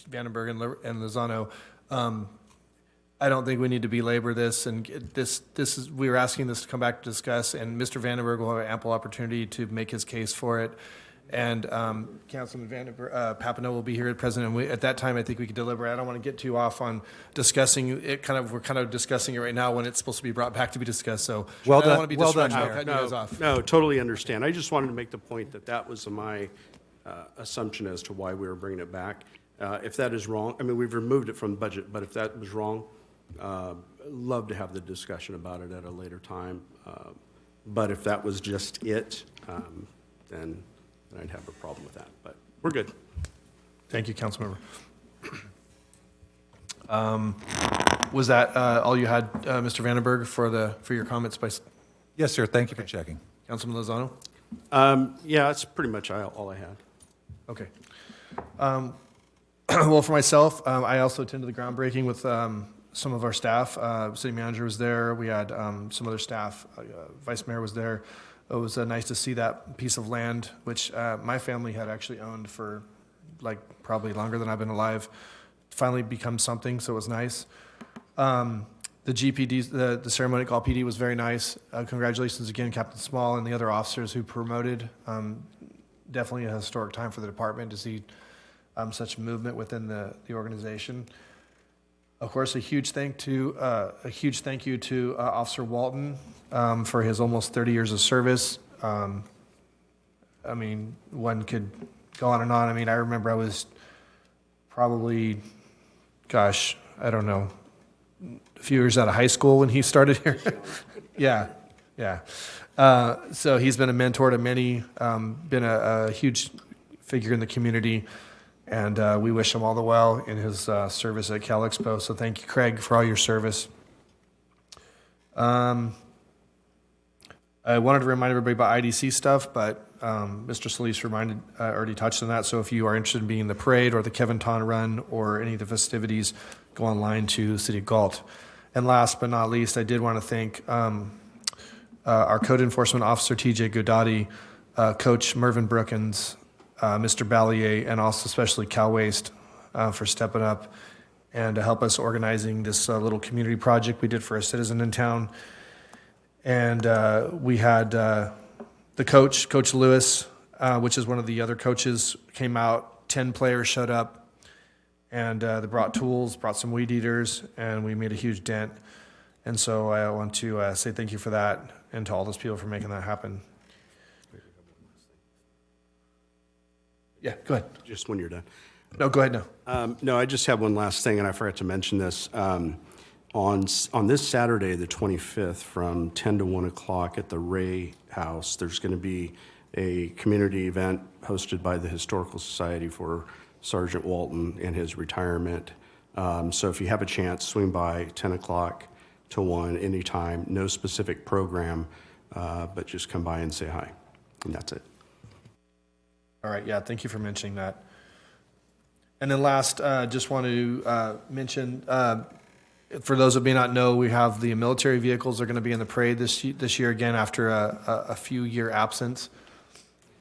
Vandenberg and Lozano, I don't think we need to belabor this, and we were asking this to come back to discuss, and Mr. Vandenberg will have ample opportunity to make his case for it. And Councilman Papineau will be here at present, and at that time, I think we could deliberate. I don't want to get too off on discussing it. We're kind of discussing it right now when it's supposed to be brought back to be discussed. So Well I don't done. want to be Well done, disrespectful, Mayor. cutting you guys off. No, totally understand. I just wanted to make the point that was my assumption as to why we were bringing it back. If that is wrong, I mean, we've removed it from the budget, but if that was wrong, love to have the discussion about it at a later time. But if that was just it, then I'd have a problem with that. But we're good. Thank you, Councilmember. Was that all you had, Mr. Vandenberg, for your comments by Yes, sir. Thank you for checking. Councilman Lozano? Yeah, that's pretty much all I had. Okay. Well, for myself, I also attended the groundbreaking with some of our staff. City manager was there. We had some other staff. Vice mayor was there. It was nice to see that piece of land, which my family had actually owned for probably longer than I've been alive, finally become something, so it was nice. The GPD, the ceremony at Galt PD was very nice. Congratulations again, Captain Small and the other officers who promoted definitely a historic time for the department to see such movement within the organization. Of course, a huge thank you to Officer Walton for his almost 30 years of service. I mean, one could go on and on. I mean, I remember I was probably, gosh, I don't know, a few years out of high school when he started here. Yeah. So he's been a mentor to many, been a huge figure in the community, and we wish him all the well in his service at Cal Expo. So thank you, Craig, for all your service. I wanted to remind everybody about IDC stuff, but Mr. Solis already touched on that. So if you are interested in being in the parade or the Kevin Ton Run or any of the festivities, go online to City of Galt. And last but not least, I did want to thank our Code Enforcement Officer, TJ Godati, Coach Mervyn Brookins, Mr. Ballier, and also especially Cal Waste for stepping up and to help us organizing this little community project we did for a citizen in town. And we had the Coach Lewis, which is one of the other coaches, came out. 10 players showed up, and they brought tools, brought some weed eaters, and we made a huge dent. And so I want to say thank you for that, and to all those people for making that happen. Yeah, go ahead. Just when you're done. No, go ahead now. No, I just have one last thing, and I forgot to mention this. On this Saturday, the 25th, from 10 to 1 o'clock at the Ray House, there's going to be a community event hosted by the Historical Society for Sergeant Walton and his retirement. So if you have a chance, swing by 10 o'clock to 1 anytime. No specific program, but just come by and say hi. And that's it. All right, yeah, thank you for mentioning that. And then last, just want to mention, for those that may not know, we have the military vehicles are going to be in the parade this year again after a few year absence.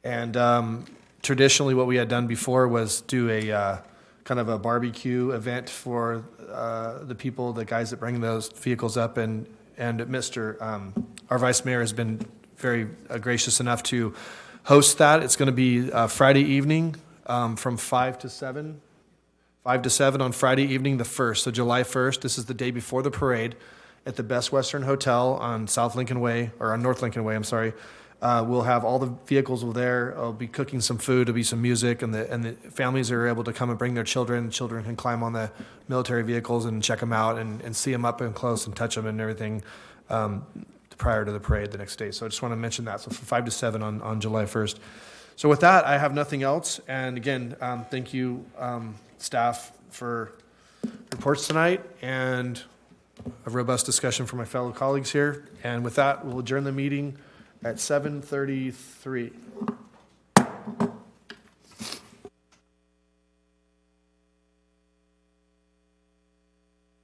And traditionally what we had done before was do a kind of a barbecue event for the people, the guys that bring those vehicles up. And our Vice Mayor has been very gracious enough to host that. It's going to be Friday evening from 5 to 7. 5 to 7 on Friday evening, the 1st, so July 1st. This is the day before the parade at the Best Western Hotel on South Lincoln Way, or on North Lincoln Way, I'm sorry. We'll have all the vehicles there. I'll be cooking some food. There'll be some music, and the families are able to come and bring their children. Children can climb on the military vehicles and check them out and see them up and close and touch them and everything prior to the parade the next day. So I just want to mention that. So from 5 to 7 on July 1st. So with that, I have nothing else. And again, thank you, staff, for reports tonight and a robust discussion from my fellow colleagues here. And with that, we'll adjourn the meeting at 7:33.